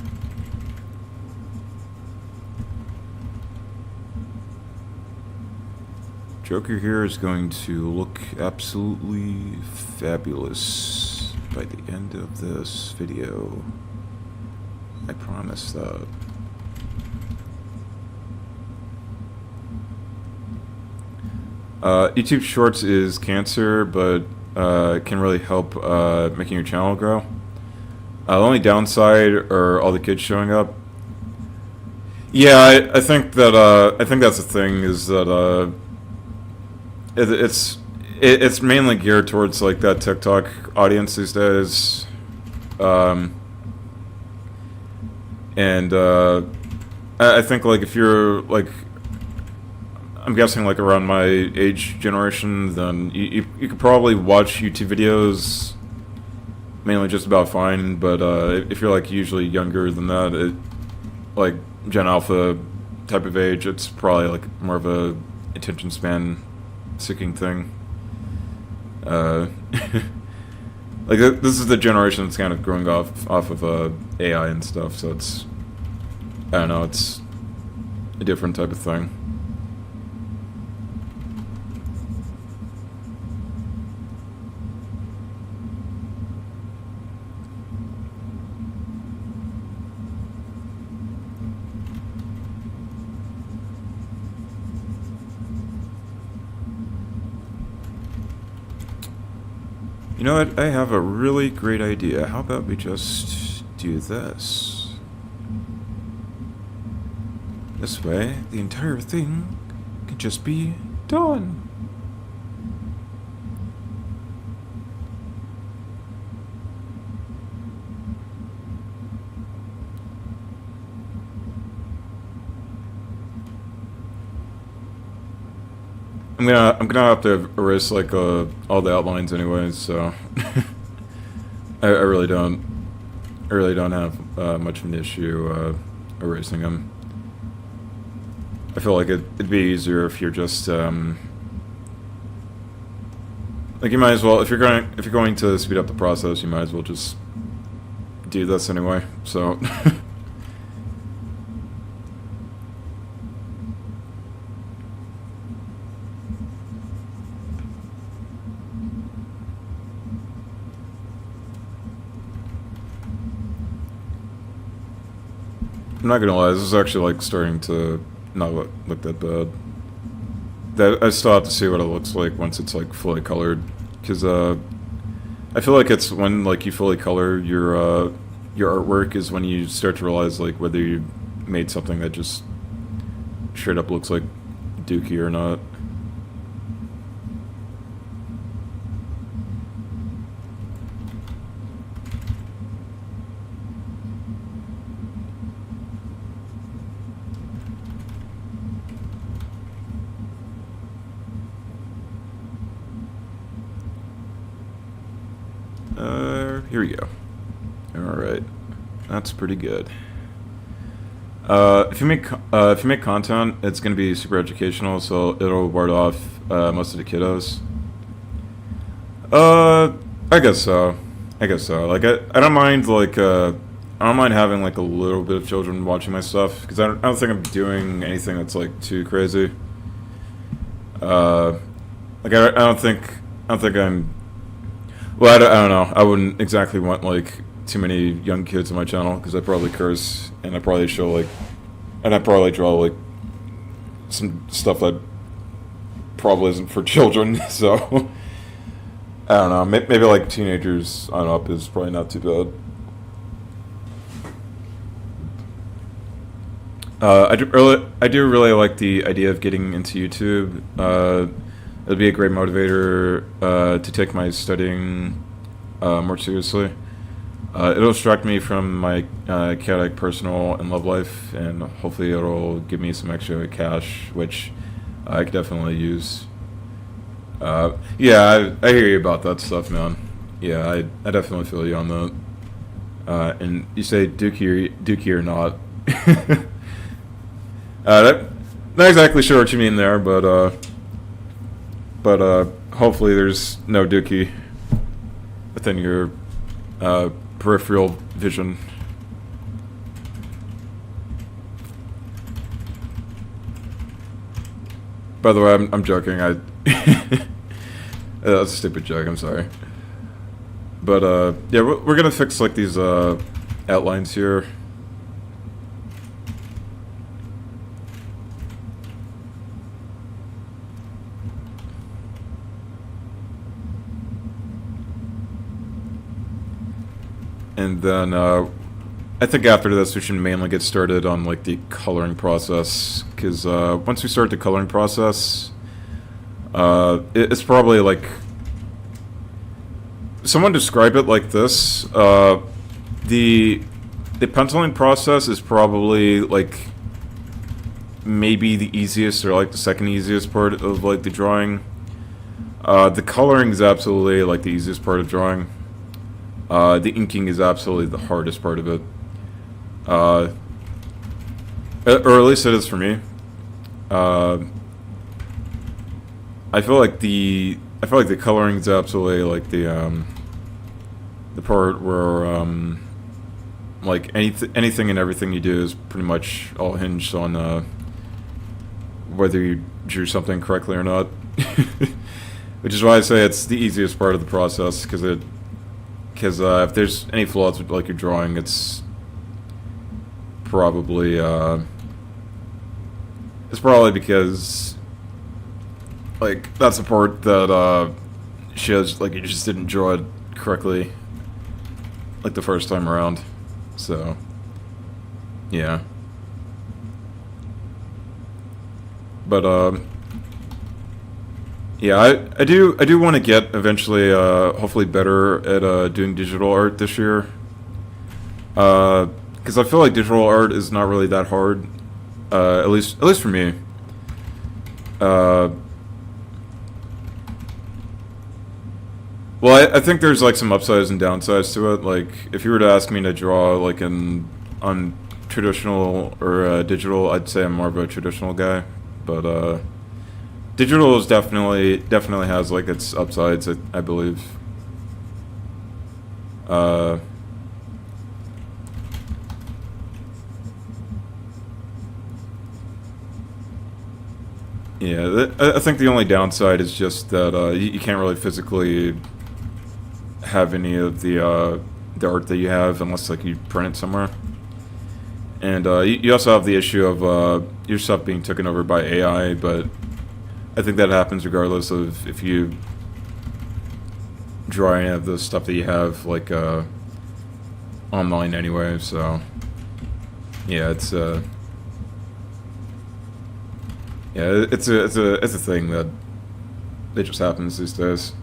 Joker here is going to look absolutely fabulous by the end of this video. I promise that. YouTube Shorts is cancer, but it can really help making your channel grow. The only downside are all the kids showing up. Yeah, I think that I think that's the thing, is that it's mainly geared towards like that TikTok audience these days, and I think like if you're like, I'm guessing like around my age generation, then you could probably watch YouTube videos mainly just about fine. But if you're like usually younger than that, like Gen Alpha type of age, it's probably like more of a attention span seeking thing. Like this is the generation that's kind of growing off of AI and stuff, so it's, I don't know, it's a different type of thing. You know what? I have a really great idea. How about we just do this? This way, the entire thing can just be done. I'm gonna have to erase like all the outlines anyways, so I really don't have much of an issue erasing them. I feel like it'd be easier if you're just like, you might as well, if you're going to speed up the process, you might as well just do this anyway. So. I'm not gonna lie, this is actually like starting to not look that bad. I still have to see what it looks like once it's like fully colored, because I feel like it's when like you fully color your artwork is when you start to realize like whether you made something that just straight up looks like dookie or not. Here we go. Alright. That's pretty good. If you make content, it's gonna be super educational, so it'll ward off most of the kiddos. I guess so. Like I don't mind like I don't mind having like a little bit of children watching my stuff, because I don't think I'm doing anything that's like too crazy. Like I don't think I'm. Well, I don't know. I wouldn't exactly want like too many young kids on my channel, because I probably curse, and I probably show like, and I probably draw like some stuff that probably isn't for children. So I don't know. Maybe like teenagers on up is probably not too bad. I do really like the idea of getting into YouTube. It'd be a great motivator to take my studying more seriously. It'll distract me from my chaotic personal and love life, and hopefully it'll give me some extra cash, which I could definitely use. Yeah, I hear you about that stuff, man. Yeah, I definitely feel you on that. And you say Dookie or not. Not exactly sure what you mean there, but hopefully there's no Dookie within your peripheral vision. By the way, I'm joking. That's a stupid joke. I'm sorry. But yeah, we're gonna fix like these outlines here. And then I think after this we should mainly get started on like the coloring process, because once we start the coloring process, it's probably like, someone describe it like this: the penciling process is probably like maybe the easiest or like the second easiest part of like the drawing. The coloring is absolutely like the easiest part of drawing. The inking is absolutely the hardest part of it. Or at least it is for me. I feel like the coloring is absolutely like the part where like anything and everything you do is pretty much all hinged on whether you drew something correctly or not. Which is why I say it's the easiest part of the process, because if there's any flaws with like your drawing, it's probably because like that's the part that shows like you just didn't draw it correctly like the first time around. So yeah. But yeah, I do want to get eventually hopefully better at doing digital art this year. Because I feel like digital art is not really that hard, at least for me. Well, I think there's like some upsides and downsides to it. Like if you were to ask me to draw like on traditional or digital, I'd say I'm more of a traditional guy. But digital is definitely has like its upsides, I believe. Yeah, I think the only downside is just that you can't really physically have any of the art that you have unless like you print it somewhere. And you also have the issue of your stuff being taken over by AI, but I think that happens regardless of if you draw any of the stuff that you have like online anyway. So yeah, it's a thing that it just happens these days.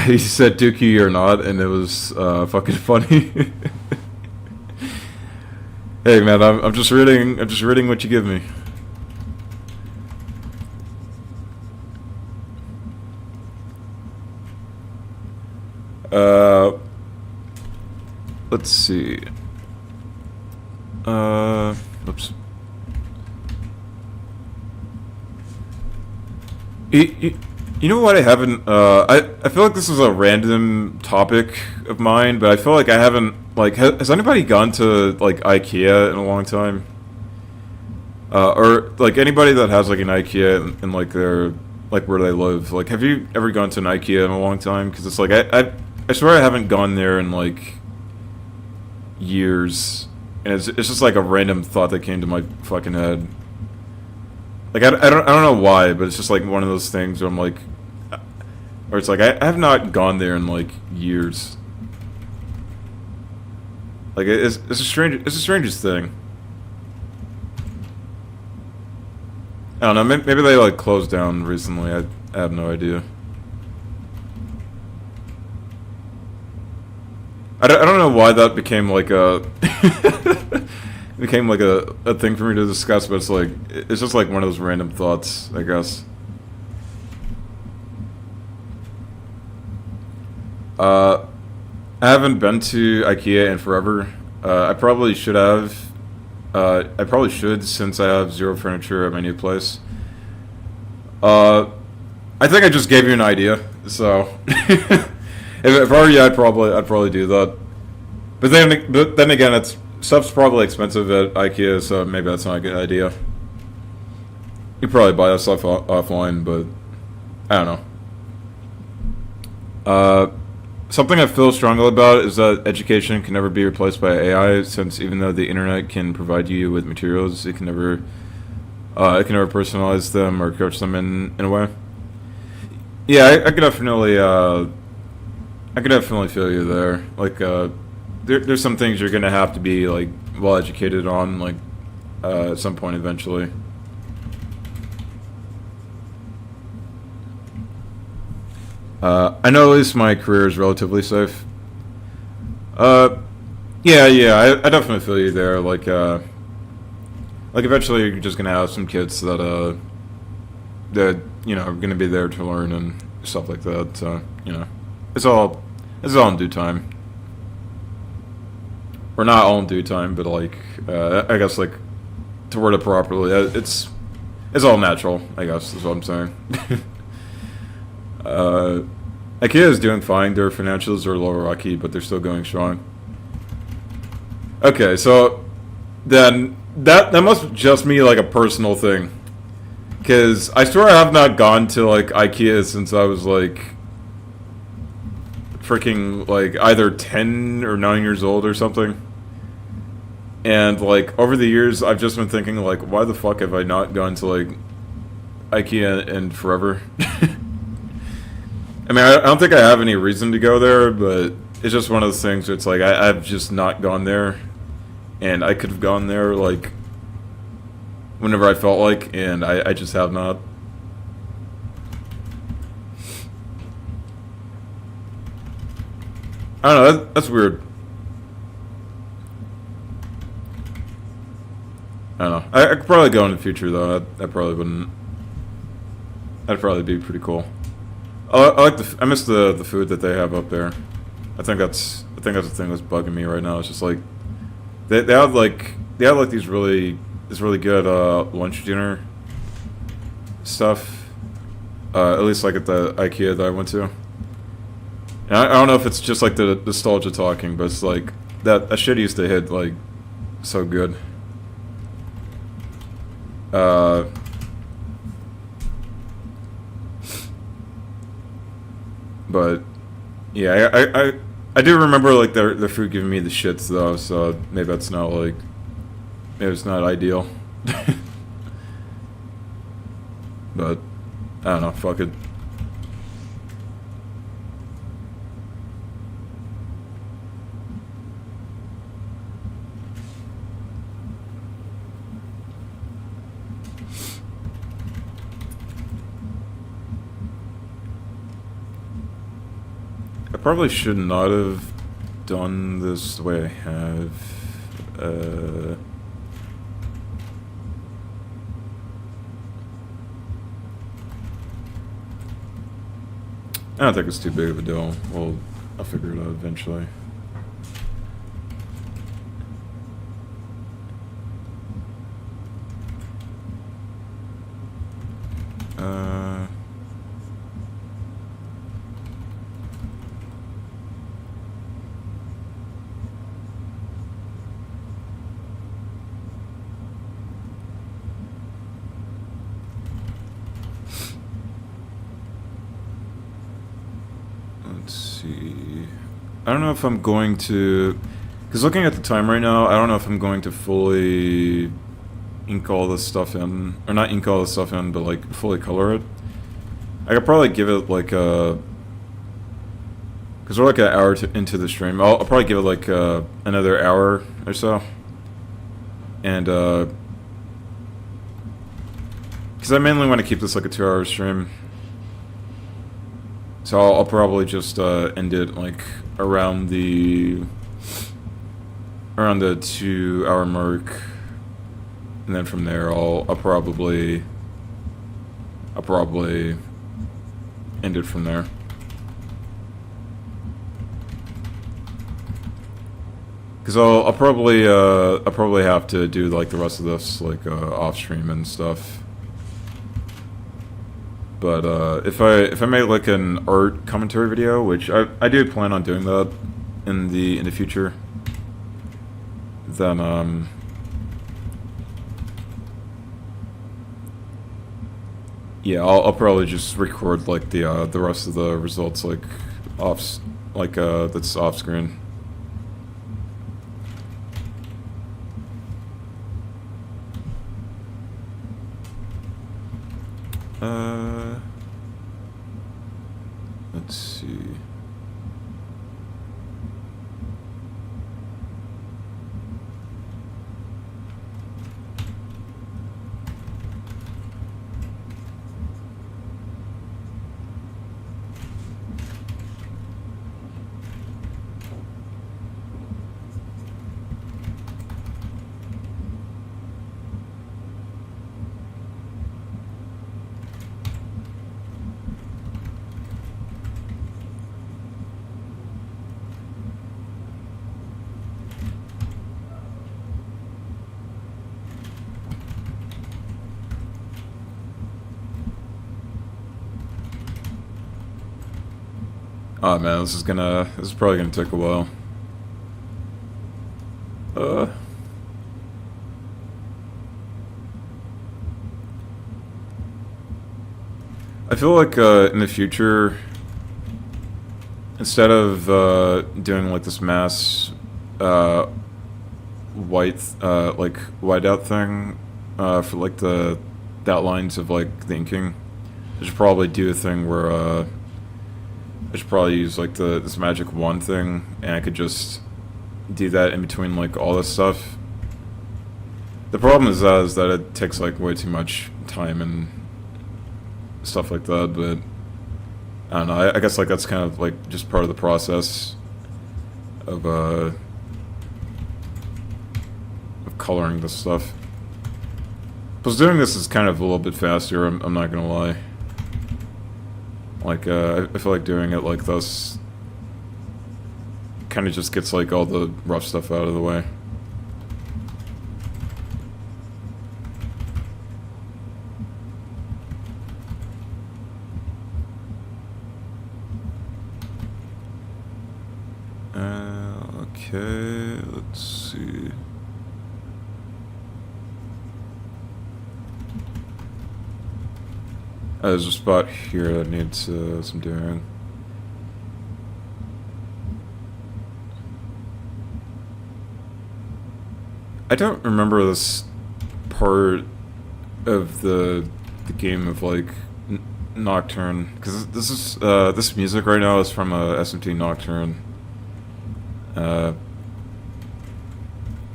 He said Dookie or not, and it was fucking funny. Hey man, I'm just reading what you give me. Let's see. Oops. You know what I haven't, I feel like this is a random topic of mine, but I feel like I haven't, like, has anybody gone to, like, IKEA in a long time? Or, like, anybody that has, like, an IKEA in like, their, like, where they live, like, have you ever gone to an IKEA in a long time? Because it's like, I swear I haven't gone there in, like, years, and it's just, like, a random thought that came to my fucking head. Like I don't know why, but it's just like one of those things where I'm like, where it's like I have not gone there in like years. Like it's the strangest thing. I don't know. Maybe they like closed down recently. I have no idea. I don't know why that became like a became like a thing for me to discuss, but it's like it's just like one of those random thoughts, I guess. Uh, I haven't been to IKEA in forever. I probably should have. I probably should since I have zero furniture at my new place. Uh, I think I just gave you an idea, so if I were you, I'd probably do that. But then again, it's stuff's probably expensive at IKEA, so maybe that's not a good idea. You probably buy that stuff offline, but I don't know. Something I feel strongly about is that education can never be replaced by AI, since even though the internet can provide you with materials, it can never personalize them or coach them in a way. Yeah, I could definitely feel you there. Like, there's some things you're gonna have to be like well educated on, like, at some point eventually. I know at least my career is relatively safe. Uh, yeah, I definitely feel you there. Like eventually you're just gonna have some kids that are gonna be there to learn and stuff like that. So it's all it's all in due time, or not all in due time, but like I guess like to word it properly, it's all natural. I guess is what I'm saying. uh, IKEA is doing fine. Their financials are a little rocky, but they're still going strong. Okay, so then that must just be like a personal thing, because I swear I have not gone to like IKEA since I was like freaking like either 10 or 9 years old or something. And like over the years, I've just been thinking like, why the fuck have I not gone to like IKEA in forever? I mean, I don't think I have any reason to go there, but it's just one of those things where it's like I've just not gone there, and I could have gone there like whenever I felt like, and I just have not. I don't know. That's weird. I don't know. I could probably go in the future though. I probably wouldn't. That'd probably be pretty cool. I like I miss the food that they have up there. I think that's the thing that's bugging me right now. It's just like they have like this really good lunch dinner stuff. At least like at the IKEA that I went to. And I don't know if it's just like the nostalgia talking, but it's like that shit used to hit like so good. Uh, but yeah, I do remember like their food giving me the shits though, so maybe that's not like maybe it's not ideal. But I don't know, fuck it. I probably should not have done this the way I have. I don't think it's too big of a deal. I'll figure it out eventually. Uh, let's see. I don't know if I'm going to, because looking at the time right now, I don't know if I'm going to fully ink all this stuff in, or not ink all this stuff in, but like fully color it, I could probably give it like a, because we're like an hour into the stream. I'll probably give it like another hour or so, and because I mainly want to keep this like a 2-hour stream, so I'll probably just end it like around the 2-hour mark, and then from there I'll probably end it from there. Because I'll probably have to do like the rest of this like off stream and stuff. But if I make like an art commentary video, which I do plan on doing that in the future, then yeah, I'll probably just record like the rest of the results like that's off screen. Let's see. Oh man, this is probably gonna take a while. I feel like in the future, instead of doing like this mass whiteout thing for like the outlines of like the inking, I should probably do a thing where I should probably use like this magic wand thing, and I could just do that in between like all this stuff. The problem is that it takes like way too much time and stuff like that, but I don't know, I guess like that's kind of like just part of the process of coloring this stuff. Plus doing this is kind of a little bit faster, I'm not gonna lie. Like, I feel like doing it like this kind of just gets, like, all the rough stuff out of the way. Okay, let's see. There's a spot here that needs some doing. I don't remember this part of the game of like Nocturne, because this music right now is from SMT Nocturne,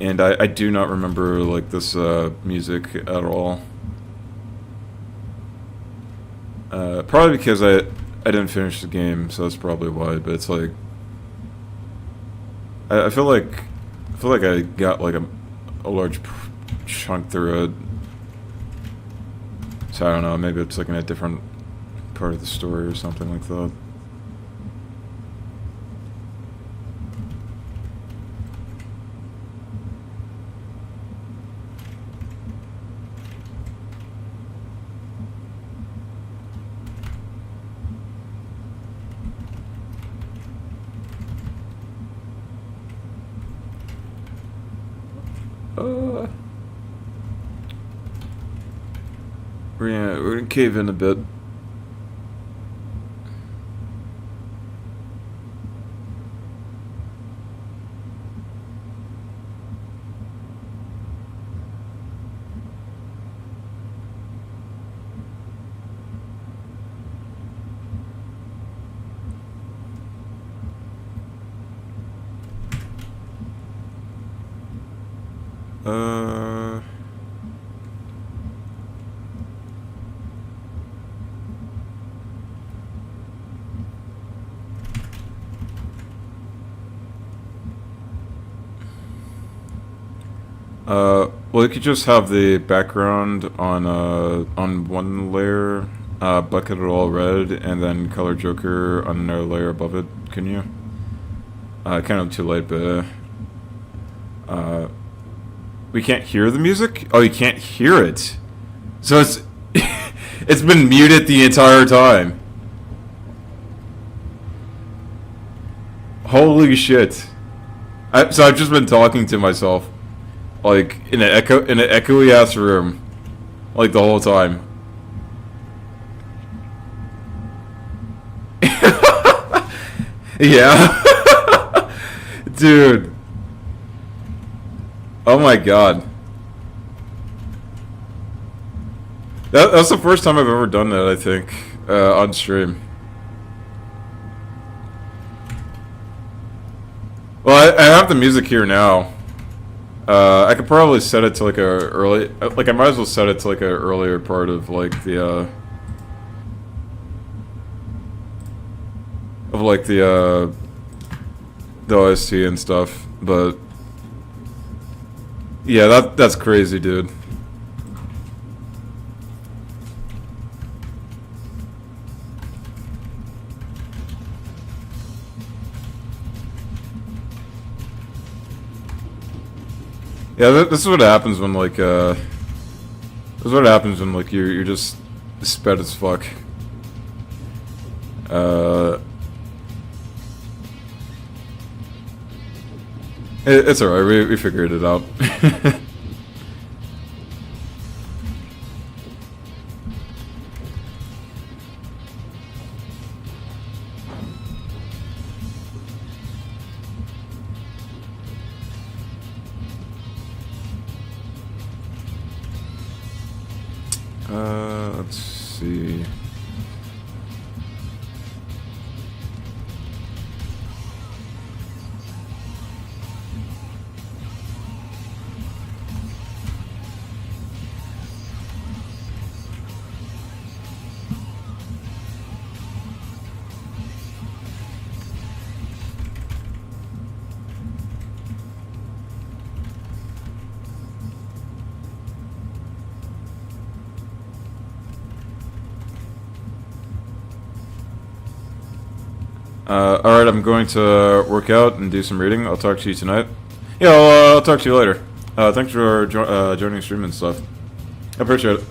and I do not remember like this music at all. Probably because I didn't finish the game, so that's probably why. But it's like I feel like I got like a large chunk through it. So I don't know. Maybe it's like in a different part of the story or something like that. We're gonna cave in a bit. Uh... well, you could just have the background on one layer, bucket it all red, and then color Joker on another layer above it. Can you? Kind of too late, but we can't hear the music. Oh, you can't hear it. So it's it's been muted the entire time. Holy shit! So I've just been talking to myself. Like in an echoey ass room, like the whole time. Yeah, dude. Oh my god. That's the first time I've ever done that. I think on stream. Well, I have the music here now. I could probably set it to like a early, like I might as well set it to like a earlier part of like the OST and stuff, but yeah, that's crazy, dude. Yeah, this is what happens when like this is what happens when like you're just sped as fuck. It's alright. We figured it out. Let's see. Alright, I'm going to work out and do some reading. I'll talk to you tonight. Yeah, I'll talk to you later. Thanks for joining the stream and stuff. I appreciate it.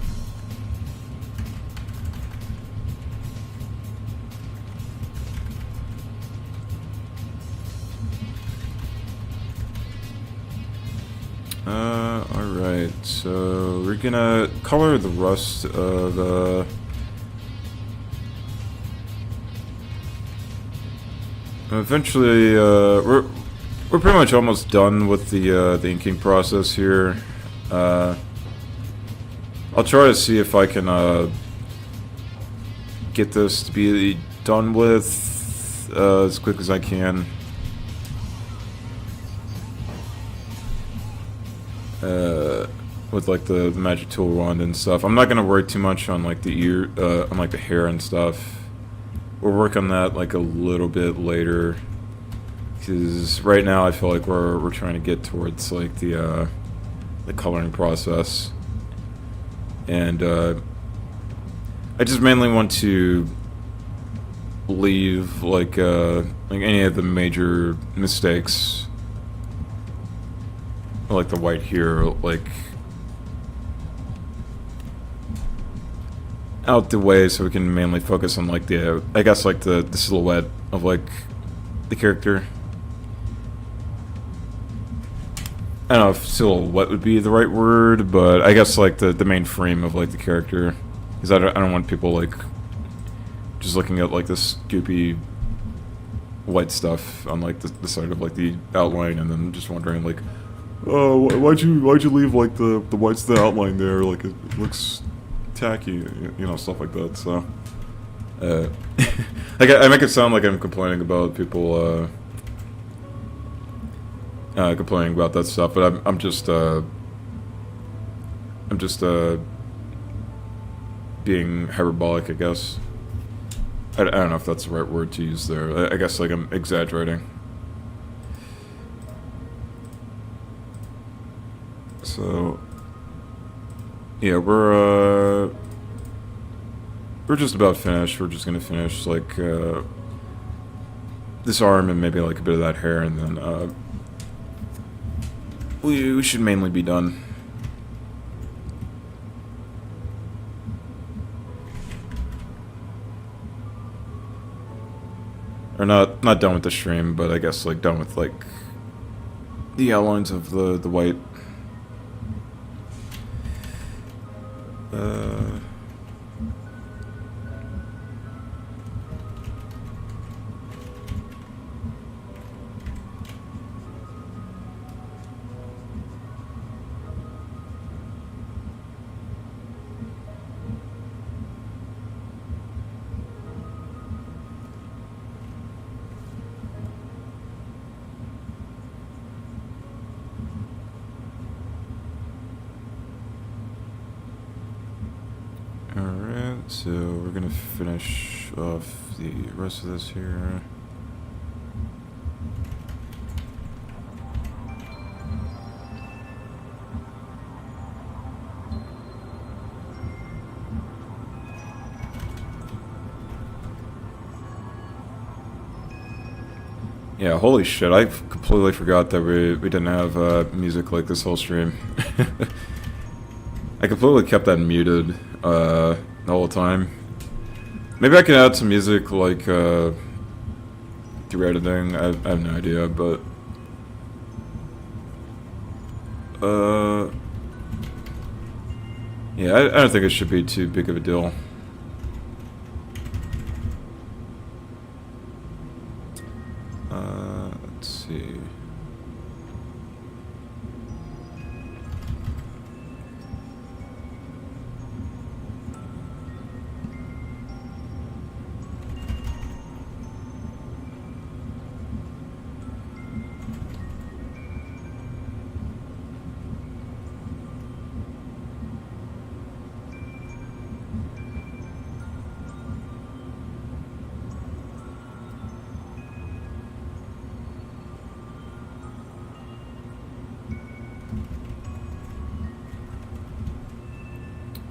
Alright, so we're gonna color the rust of, eventually, we're pretty much almost done with the inking process here. I'll try to see if I can get this to be done with as quick as I can. With like the magic tool wand and stuff. I'm not gonna worry too much on like the ear, on like the hair and stuff. We'll work on that like a little bit later, because right now I feel like we're trying to get towards like the coloring process, and I just mainly want to leave like any of the major mistakes, like the white here, like out the way, so we can mainly focus on like the, I guess like the silhouette of like the character. I don't know if silhouette would be the right word, but I guess like the main frame of like the character, because I don't want people like just looking at like this goopy white stuff on like the side of like the outline, and then just wondering like, oh, why'd you leave like the whites the outline there, like it looks tacky, you know, stuff like that. So like I make it sound like I'm complaining about people complaining about that stuff, but I'm just I'm just being hyperbolic, I guess. I don't know if that's the right word to use there. I guess like I'm exaggerating. So yeah, we're just about finished. We're just gonna finish like this arm and maybe like a bit of that hair, and then we should mainly be done. Or not done with the stream, but I guess like done with like the outlines of the white. Alright, so we're gonna finish off the rest of this here. Yeah, holy shit, I completely forgot that we didn't have music like this whole stream. I completely kept that muted the whole time. Maybe I can add some music like through editing. I have no idea, but yeah, I don't think it should be too big of a deal. Let's see.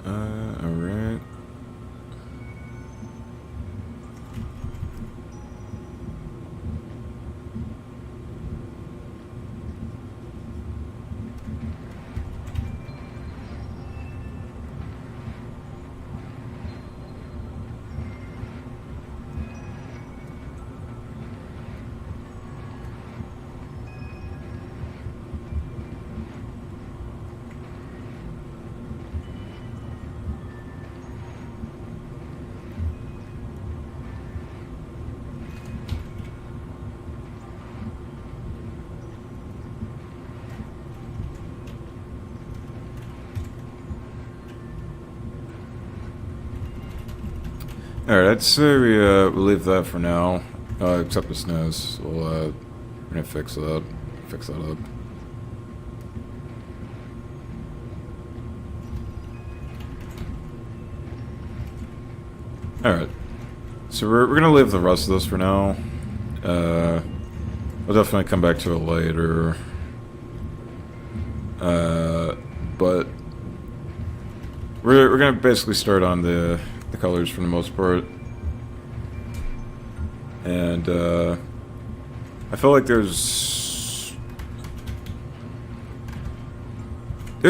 Alright. Alright, I'd say we leave that for now. Except the snows. We're gonna fix that. Fix that up. Alright. So we're gonna leave the rest of this for now. We'll definitely come back to it later. But we're gonna basically start on the colors for the most part. And I feel like there's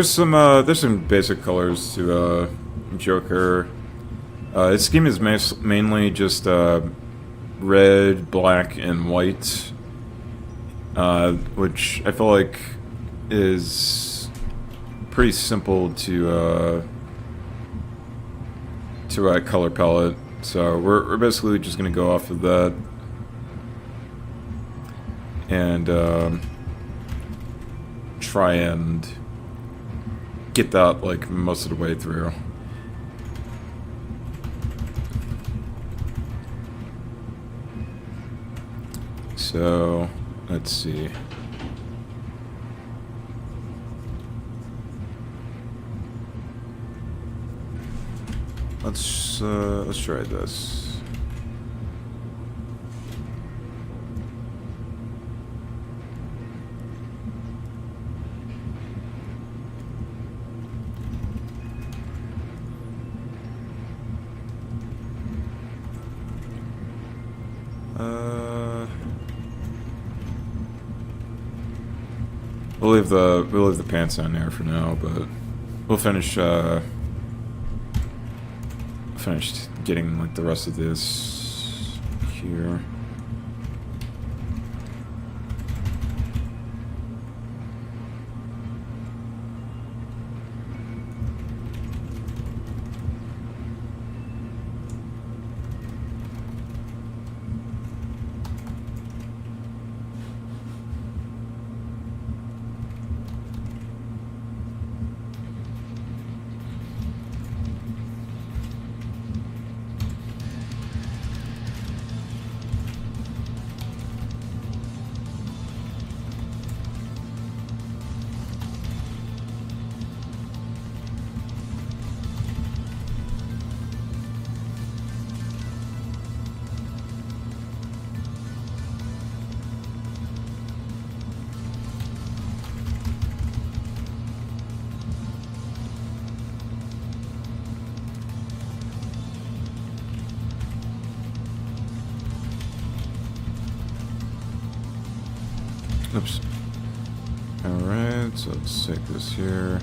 some basic colors to Joker. His scheme is mainly just red, black, and white, which I feel like is pretty simple to color palette. So we're basically just gonna go off of that and try and get that like most of the way through. So let's see. Let's try this. We'll leave the pants on there for now, but we'll finish getting like the rest of this here. Oops. Alright, so let's take this here.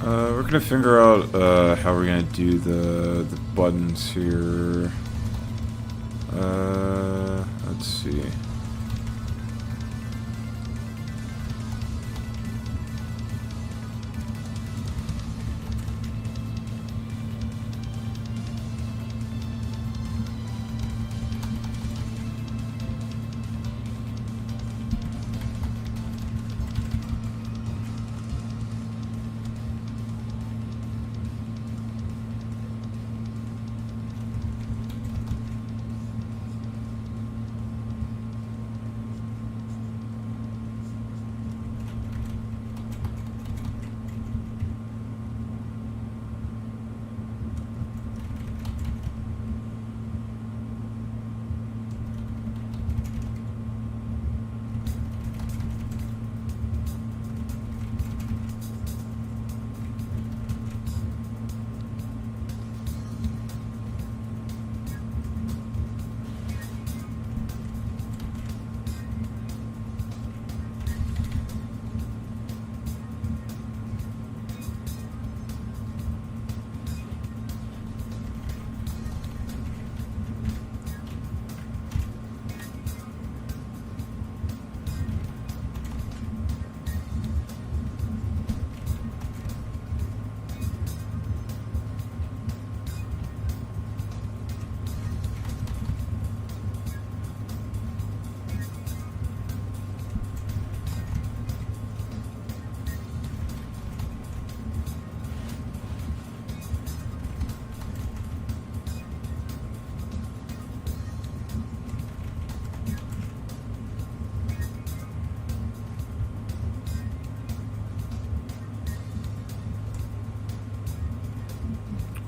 We're gonna figure out how we're gonna do the buttons here. Let's see.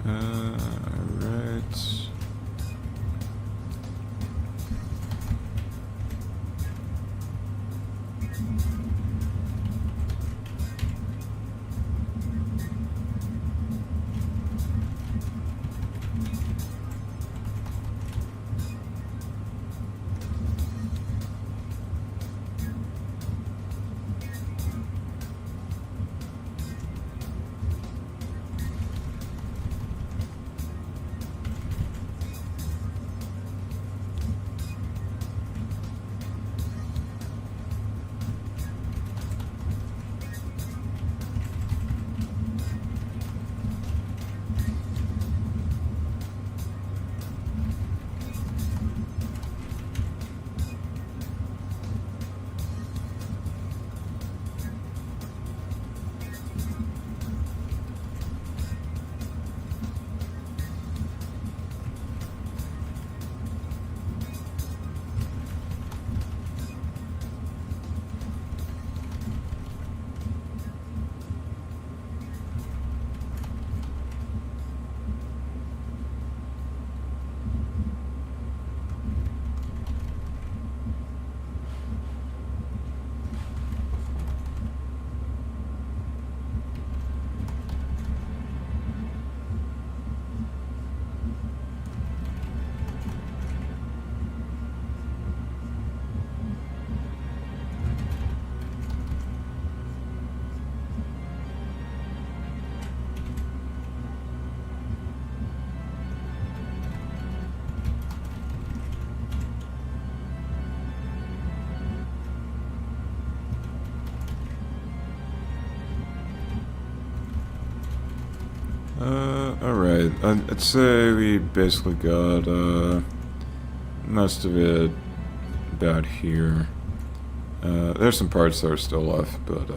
Alright. Alright. I'd say we basically got, most of it about here. There's some parts that are still left, but,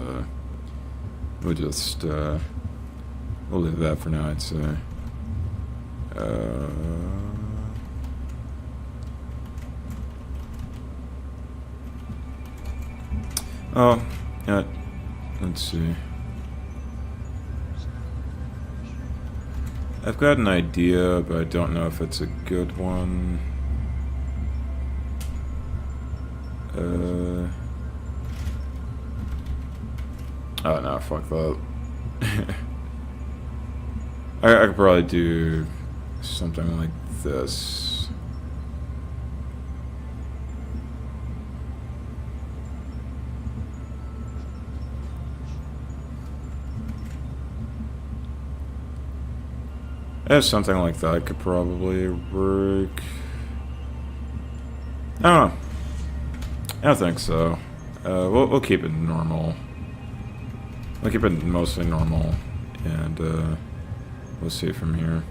we'll just, we'll leave that for now, I'd say. Oh, yeah, let's see. I've got an idea, but I don't know if it's a good one. Oh no, fuck that. I could probably do something like this. Something like that could probably work. I don't know. I don't think so. We'll keep it normal. We'll keep it mostly normal, and we'll see from here.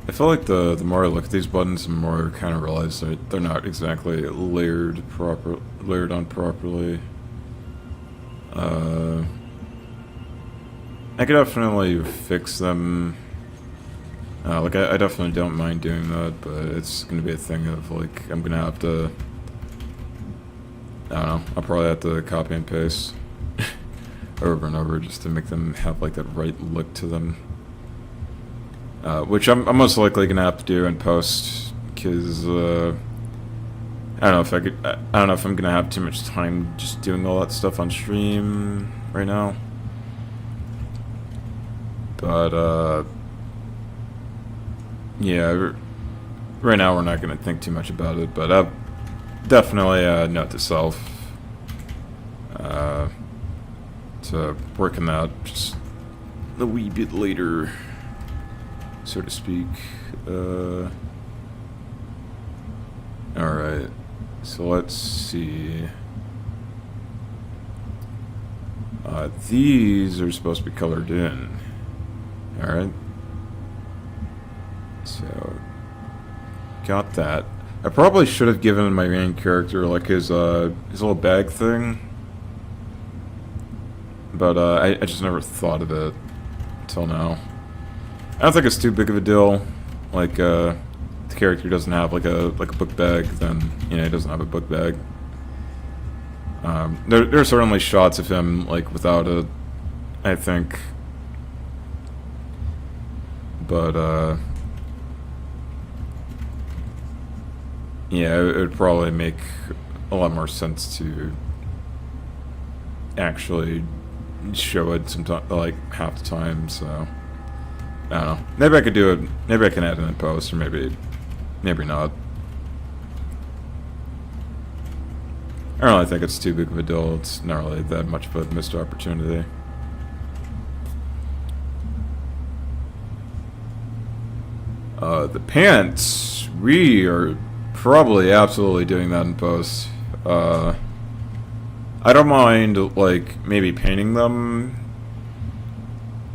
I feel like the more I look at these buttons, the more I kind of realize that they're not exactly layered on properly. I could definitely fix them. Like I definitely don't mind doing that, but it's gonna be a thing of like I'm gonna have to. I don't know. I'll probably have to copy and paste over and over just to make them have like that right look to them. Which I'm most likely gonna have to do in post, because I don't know if I could. I don't know if I'm gonna have too much time just doing all that stuff on stream right now. But yeah, right now we're not going to think too much about it, but definitely note to self to work on that just a wee bit later, so to speak. Alright, so let's see. These are supposed to be colored in. Alright. So, got that. I probably should have given my main character like his little bag thing, but I just never thought of it until now. I don't think it's too big of a deal. Like the character doesn't have like a book bag, then you know he doesn't have a book bag. There are certainly shots of him like without it, I think, but yeah, it would probably make a lot more sense to actually show it sometime, like half the time. So I don't know. Maybe I could do it. Maybe I can add it in post, or maybe not. I don't really think it's too big of a deal. It's not really that much of a missed opportunity. The pants, we are probably absolutely doing that in post. I don't mind, like, maybe painting them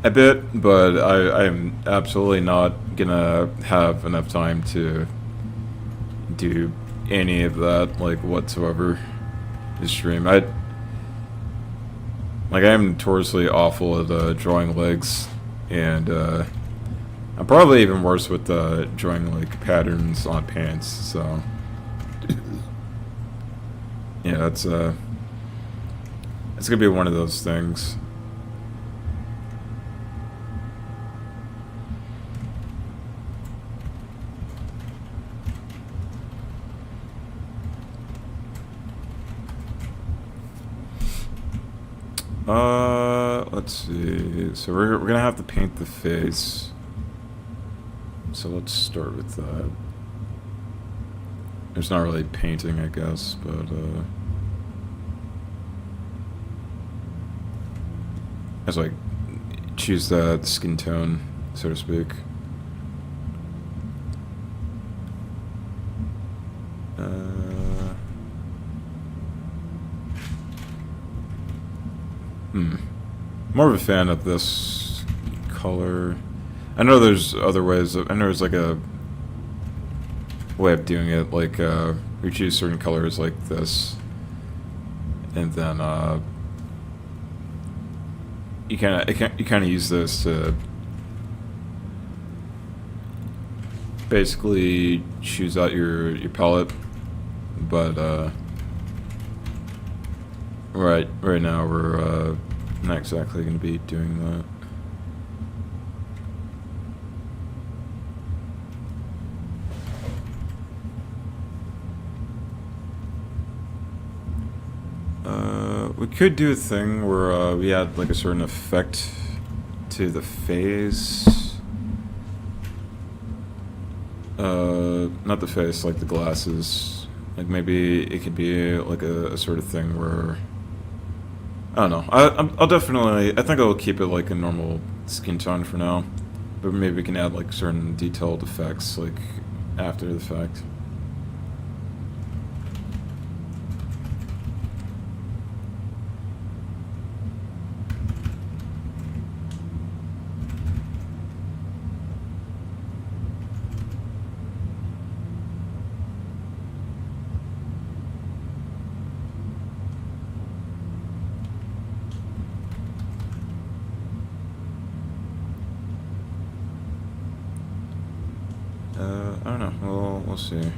a bit, but I'm absolutely not gonna have enough time to do any of that, like, whatsoever this stream. I am notoriously awful at drawing legs, and I'm probably even worse with drawing like patterns on pants. So yeah, that's it's gonna be one of those things. Let's see. So we're gonna have to paint the face. So let's start with that. There's not really painting, I guess, but as like choose that skin tone, so to speak. More of a fan of this color. I know there's other ways. I know there's like a way of doing it. Like we choose certain colors like this, and then you kind of use this to basically choose out your palette. But right now we're not exactly going to be doing that. We could do a thing where we add like a certain effect to the face. Not the face, like the glasses. Like maybe it could be like a sort of thing where I don't know. I'll definitely. I think I'll keep it like a normal skin tone for now, but maybe we can add like certain detailed effects like after the fact. I don't know. We'll see.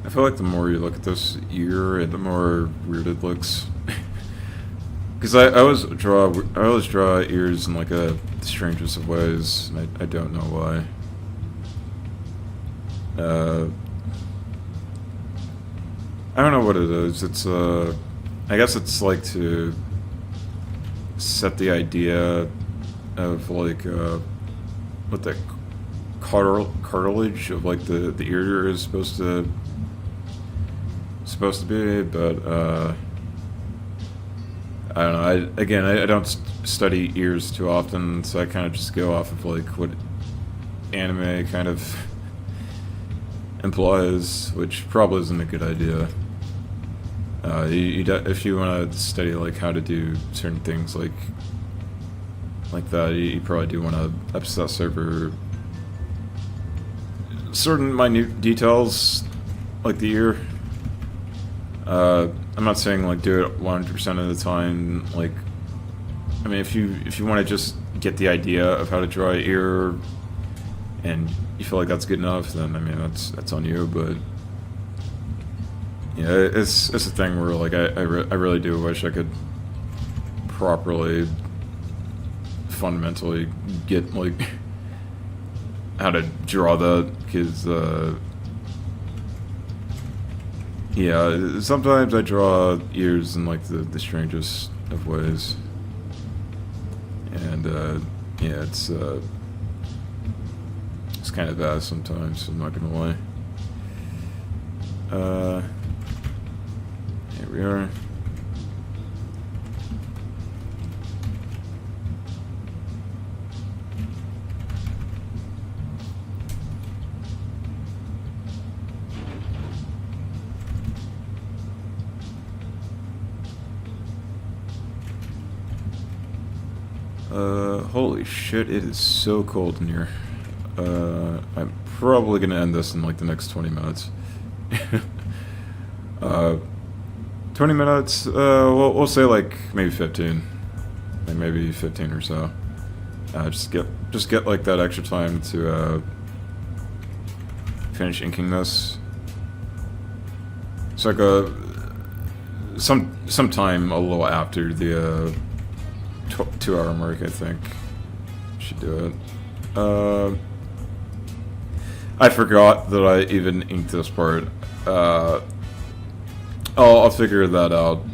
I feel like the more you look at this ear, the more weird it looks. Because I always draw ears in like the strangest of ways, and I don't know why. I don't know what it is. It's I guess it's like to set the idea of like what the cartilage of like the ear is supposed to be, but I don't know. I don't study ears too often, so I kind of just go off of like what anime kind of implies, which probably isn't a good idea. If you want to study like how to do certain things like that, you probably do want to obsess over certain minute details, like the ear. I'm not saying like do it 100% of the time. Like, I mean, if you want to just get the idea of how to draw an ear, and you feel like that's good enough, then I mean that's on you. But yeah, it's a thing where like I really do wish I could properly, fundamentally get like how to draw that, because yeah, sometimes I draw ears in like the strangest of ways, and yeah, it's kind of bad sometimes, I'm not gonna lie. Here we are. Holy shit, it is so cold in here. I'm probably gonna end this in like the next 20 minutes. 20 minutes, we'll say like maybe 15. Like maybe 15 or so. Just get like that extra time to finish inking this. It's like some time a little after the 2-hour mark, I think. Should do it. I forgot that I even inked this part. I'll figure that out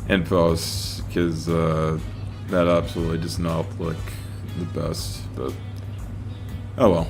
in post, because that absolutely does not look the best, but oh well.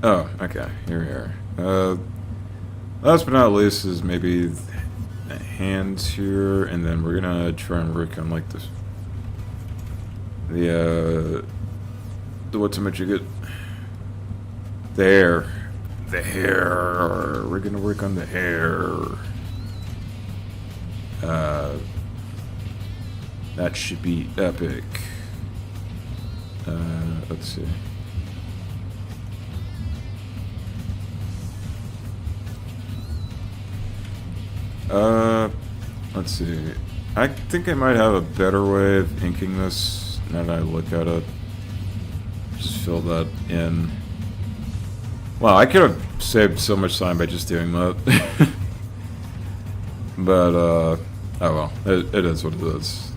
Oh, okay, here we are. Last but not least is maybe the hands here, and then we're gonna try and work on like this. The what's much you get? The hair. The hair. We're gonna work on the hair. That should be epic. Let's see. Let's see. I think I might have a better way of inking this now that I look at it. Just fill that in. Wow, I could have saved so much time by just doing that. But, oh well. It is what it is.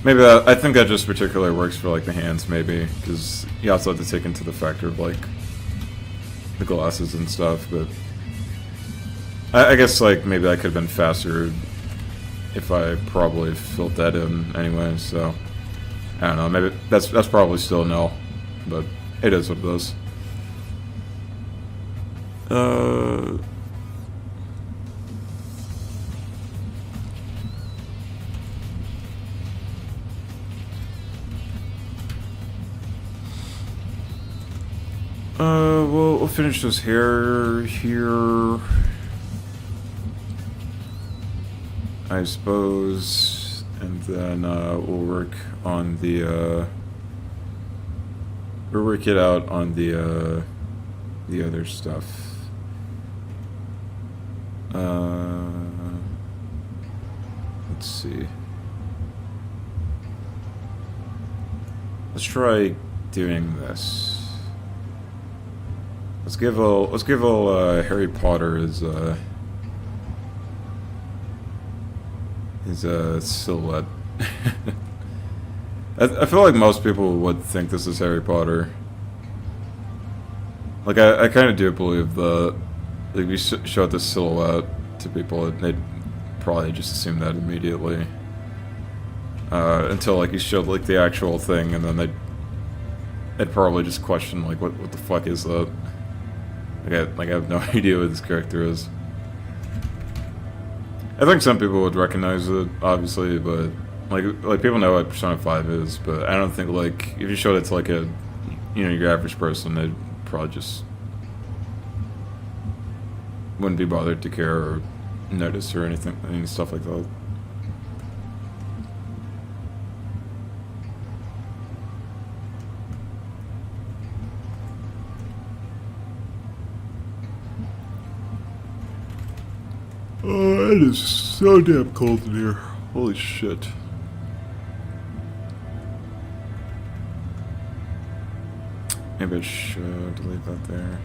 Maybe that, I think that just particularly works for like the hands, maybe, because you also have to take into the factor of like the glasses and stuff, but I guess like maybe I could have been faster if I probably filled that in anyway. So I don't know. Maybe that's probably still a no, but it is what it is. We'll finish this here, I suppose, and then, we'll work on the, we'll work it out on the other stuff. Let's see. Let's try doing this. Let's give Harry Potter his silhouette. I feel like most people would think this is Harry Potter. Like I kind of do believe like we showed this silhouette to people, they'd probably just assume that immediately. Until like you showed like the actual thing, and then they'd probably just question like what the fuck is that? Like I have no idea what this character is. I think some people would recognize it, obviously, but like people know what Persona 5 is, but I don't think like if you showed it to like your average person, they'd probably just wouldn't be bothered to care or notice or anything, any stuff like that. Oh, it is so damn cold in here. Holy shit. Maybe I should leave that there.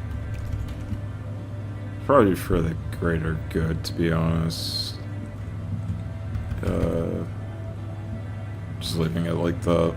Probably for the greater good, to be honest. Just leaving it like that.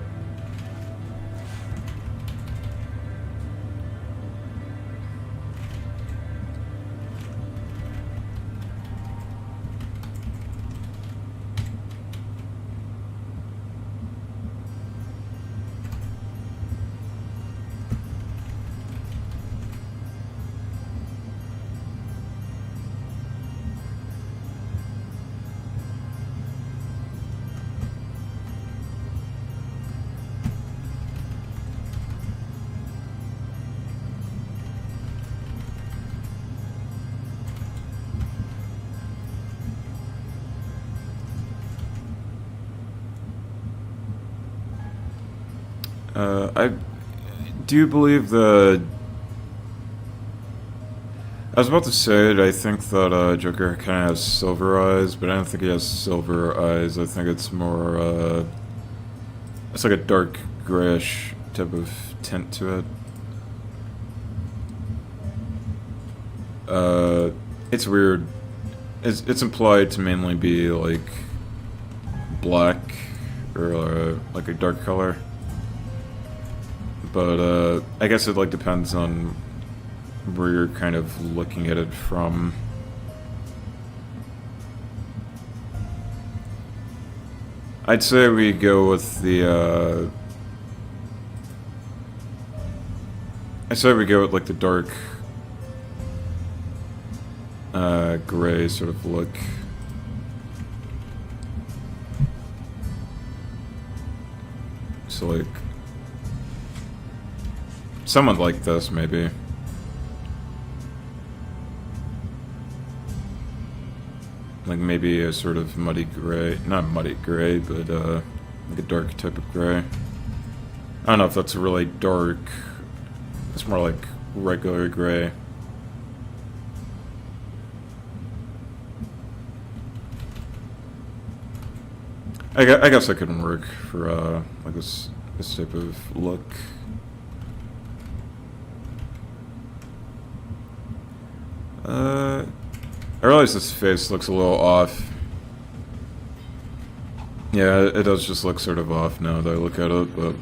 I do believe that. I was about to say it, I think that Joker kind of has silver eyes, but I don't think he has silver eyes. I think it's more, it's like a dark grayish type of tint to it. It's weird. It's implied to mainly be like black or like a dark color. But I guess it like depends on where you're kind of looking at it from. I'd say we go with the I'd say we go with like the dark gray sort of look. So like someone like this, maybe. Like maybe a sort of muddy gray, not muddy gray, but like a dark type of gray. I don't know if that's really dark. It's more like regular gray. I guess that could work for like this type of look. I realize this face looks a little off. Yeah, it does just look sort of off now that I look at it, but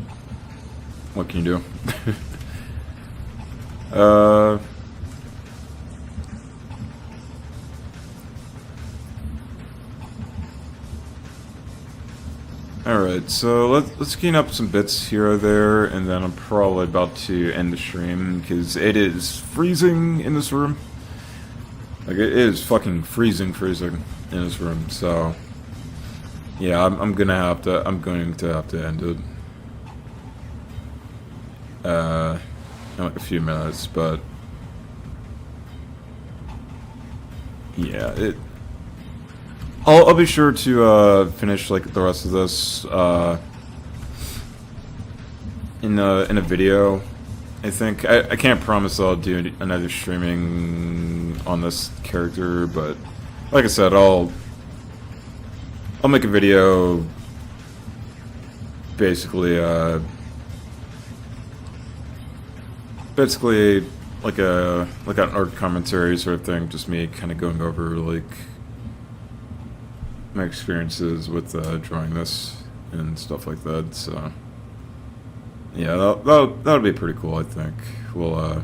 what can you do? Alright, so let's clean up some bits here or there, and then I'm probably about to end the stream, because it is freezing in this room. Like, it is fucking freezing in this room, so... Yeah, I'm going to have to end it. In like a few minutes, but... Yeah, I'll be sure to finish like the rest of this in a video. I think I can't promise I'll do another streaming on this character, but like I said, I'll make a video basically like an art commentary sort of thing, just me kind of going over like my experiences with drawing this and stuff like that. So yeah, that'll be pretty cool. I think we'll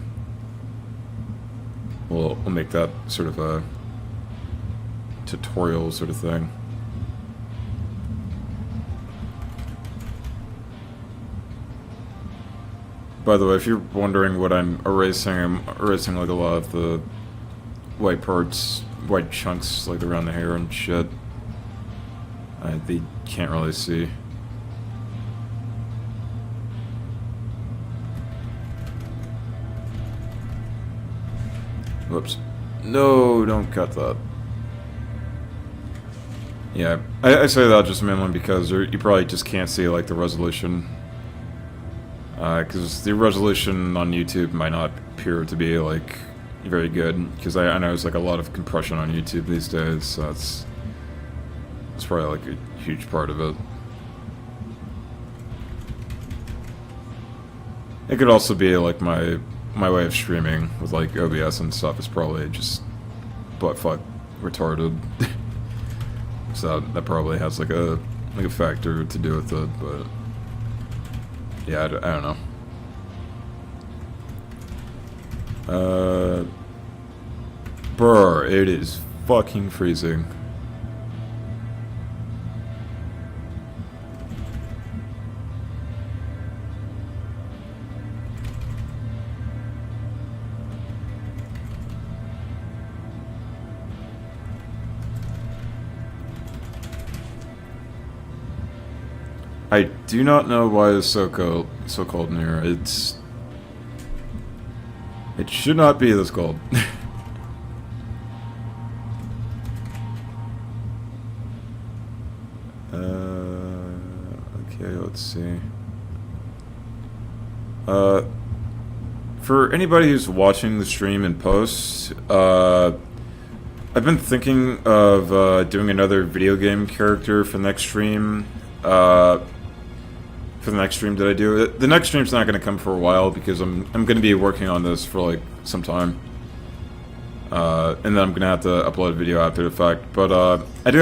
make that sort of a tutorial sort of thing. By the way, if you're wondering what I'm erasing like a lot of the white parts, white chunks like around the hair and shit. They can't really see. Whoops. No, don't cut that. Yeah, I say that just mainly because you probably just can't see like the resolution. Because the resolution on YouTube might not appear to be like very good. Because I know there's like a lot of compression on YouTube these days, so it's probably like a huge part of it. It could also be like my way of streaming with like OBS and stuff is probably just buttfuck retarded. So that probably has like a factor to do with it, but yeah, I don't know. Brr, it is fucking freezing. I do not know why it's so cold in here. It should not be this cold. Okay, let's see. For anybody who's watching the stream in post, I've been thinking of doing another video game character for the next stream. For the next stream that I do. The next stream's not going to come for a while because I'm going to be working on this for like some time. And then I'm going to have to upload a video after the fact. But I do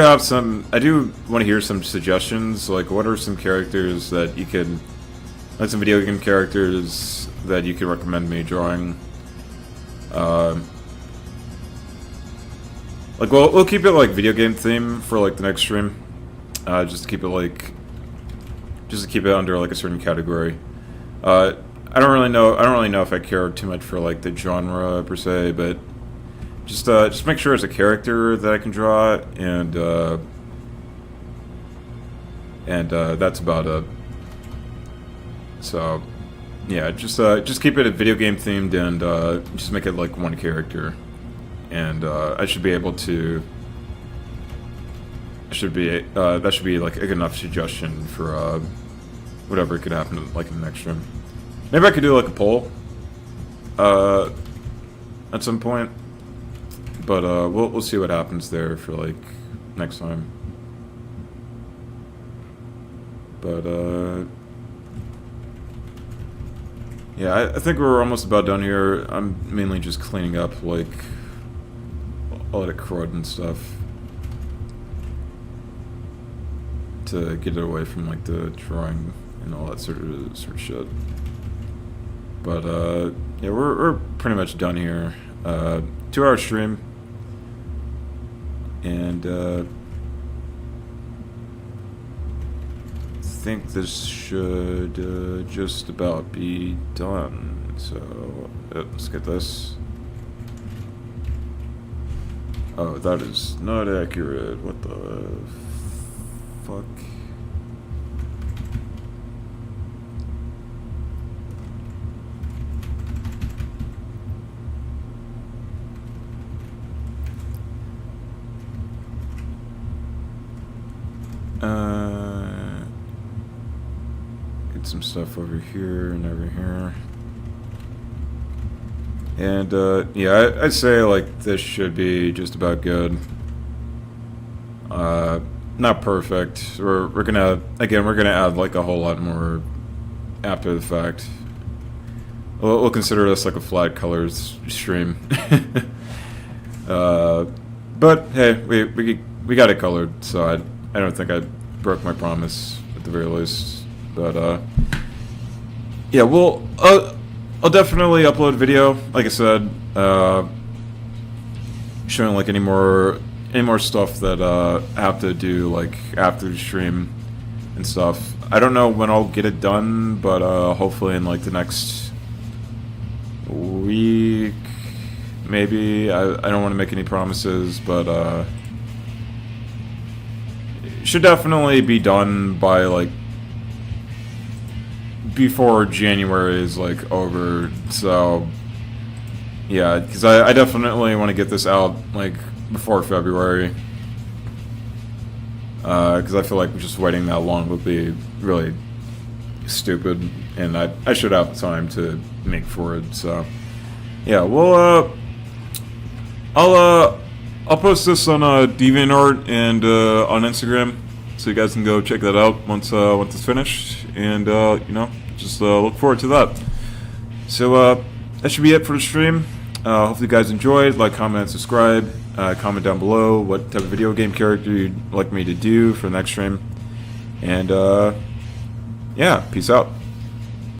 want to hear some suggestions. Like, what are some characters that you could, like some video game characters that you could recommend me drawing? Like, we'll keep it like video game theme for like the next stream. Just to keep it under like a certain category. I don't really know if I care too much for like the genre per se, but just make sure it's a character that I can draw, and that's about it. So yeah, just keep it a video game themed, and just make it like one character, and I should be able to. That should be like a good enough suggestion for whatever could happen like in the next stream. Maybe I could do like a poll at some point, but we'll see what happens there for like next time. But yeah, I think we're almost about done here. I'm mainly just cleaning up like all the crud and stuff to get it away from like the drawing and all that sort of shit. But yeah, we're pretty much done here. 2-hour stream, and think this should just about be done. So let's get this. Oh, that is not accurate. What the fuck? Get some stuff over here and over here. And, yeah, I'd say, like, this should be just about good. Not perfect. We're gonna add, like, a whole lot more after the fact. We'll consider this, like, a flat colors stream. But, hey, we got it colored, so I don't think I broke my promise, at the very least. But, yeah, I'll definitely upload video, like I said, showing like any more stuff that I have to do like after the stream and stuff. I don't know when I'll get it done, but hopefully in like the next week, maybe. I don't want to make any promises, but it should definitely be done by like before January is like over. So yeah, because I definitely want to get this out like before February, because I feel like just waiting that long would be really stupid, and I should have time to make for it. So yeah, well, I'll post this on DeviantArt and on Instagram, so you guys can go check that out once it's finished, and you know, just look forward to that. So that should be it for the stream. Hopefully you guys enjoyed. Like, comment, and subscribe. Comment down below what type of video game character you'd like me to do for the next stream. And yeah, peace out.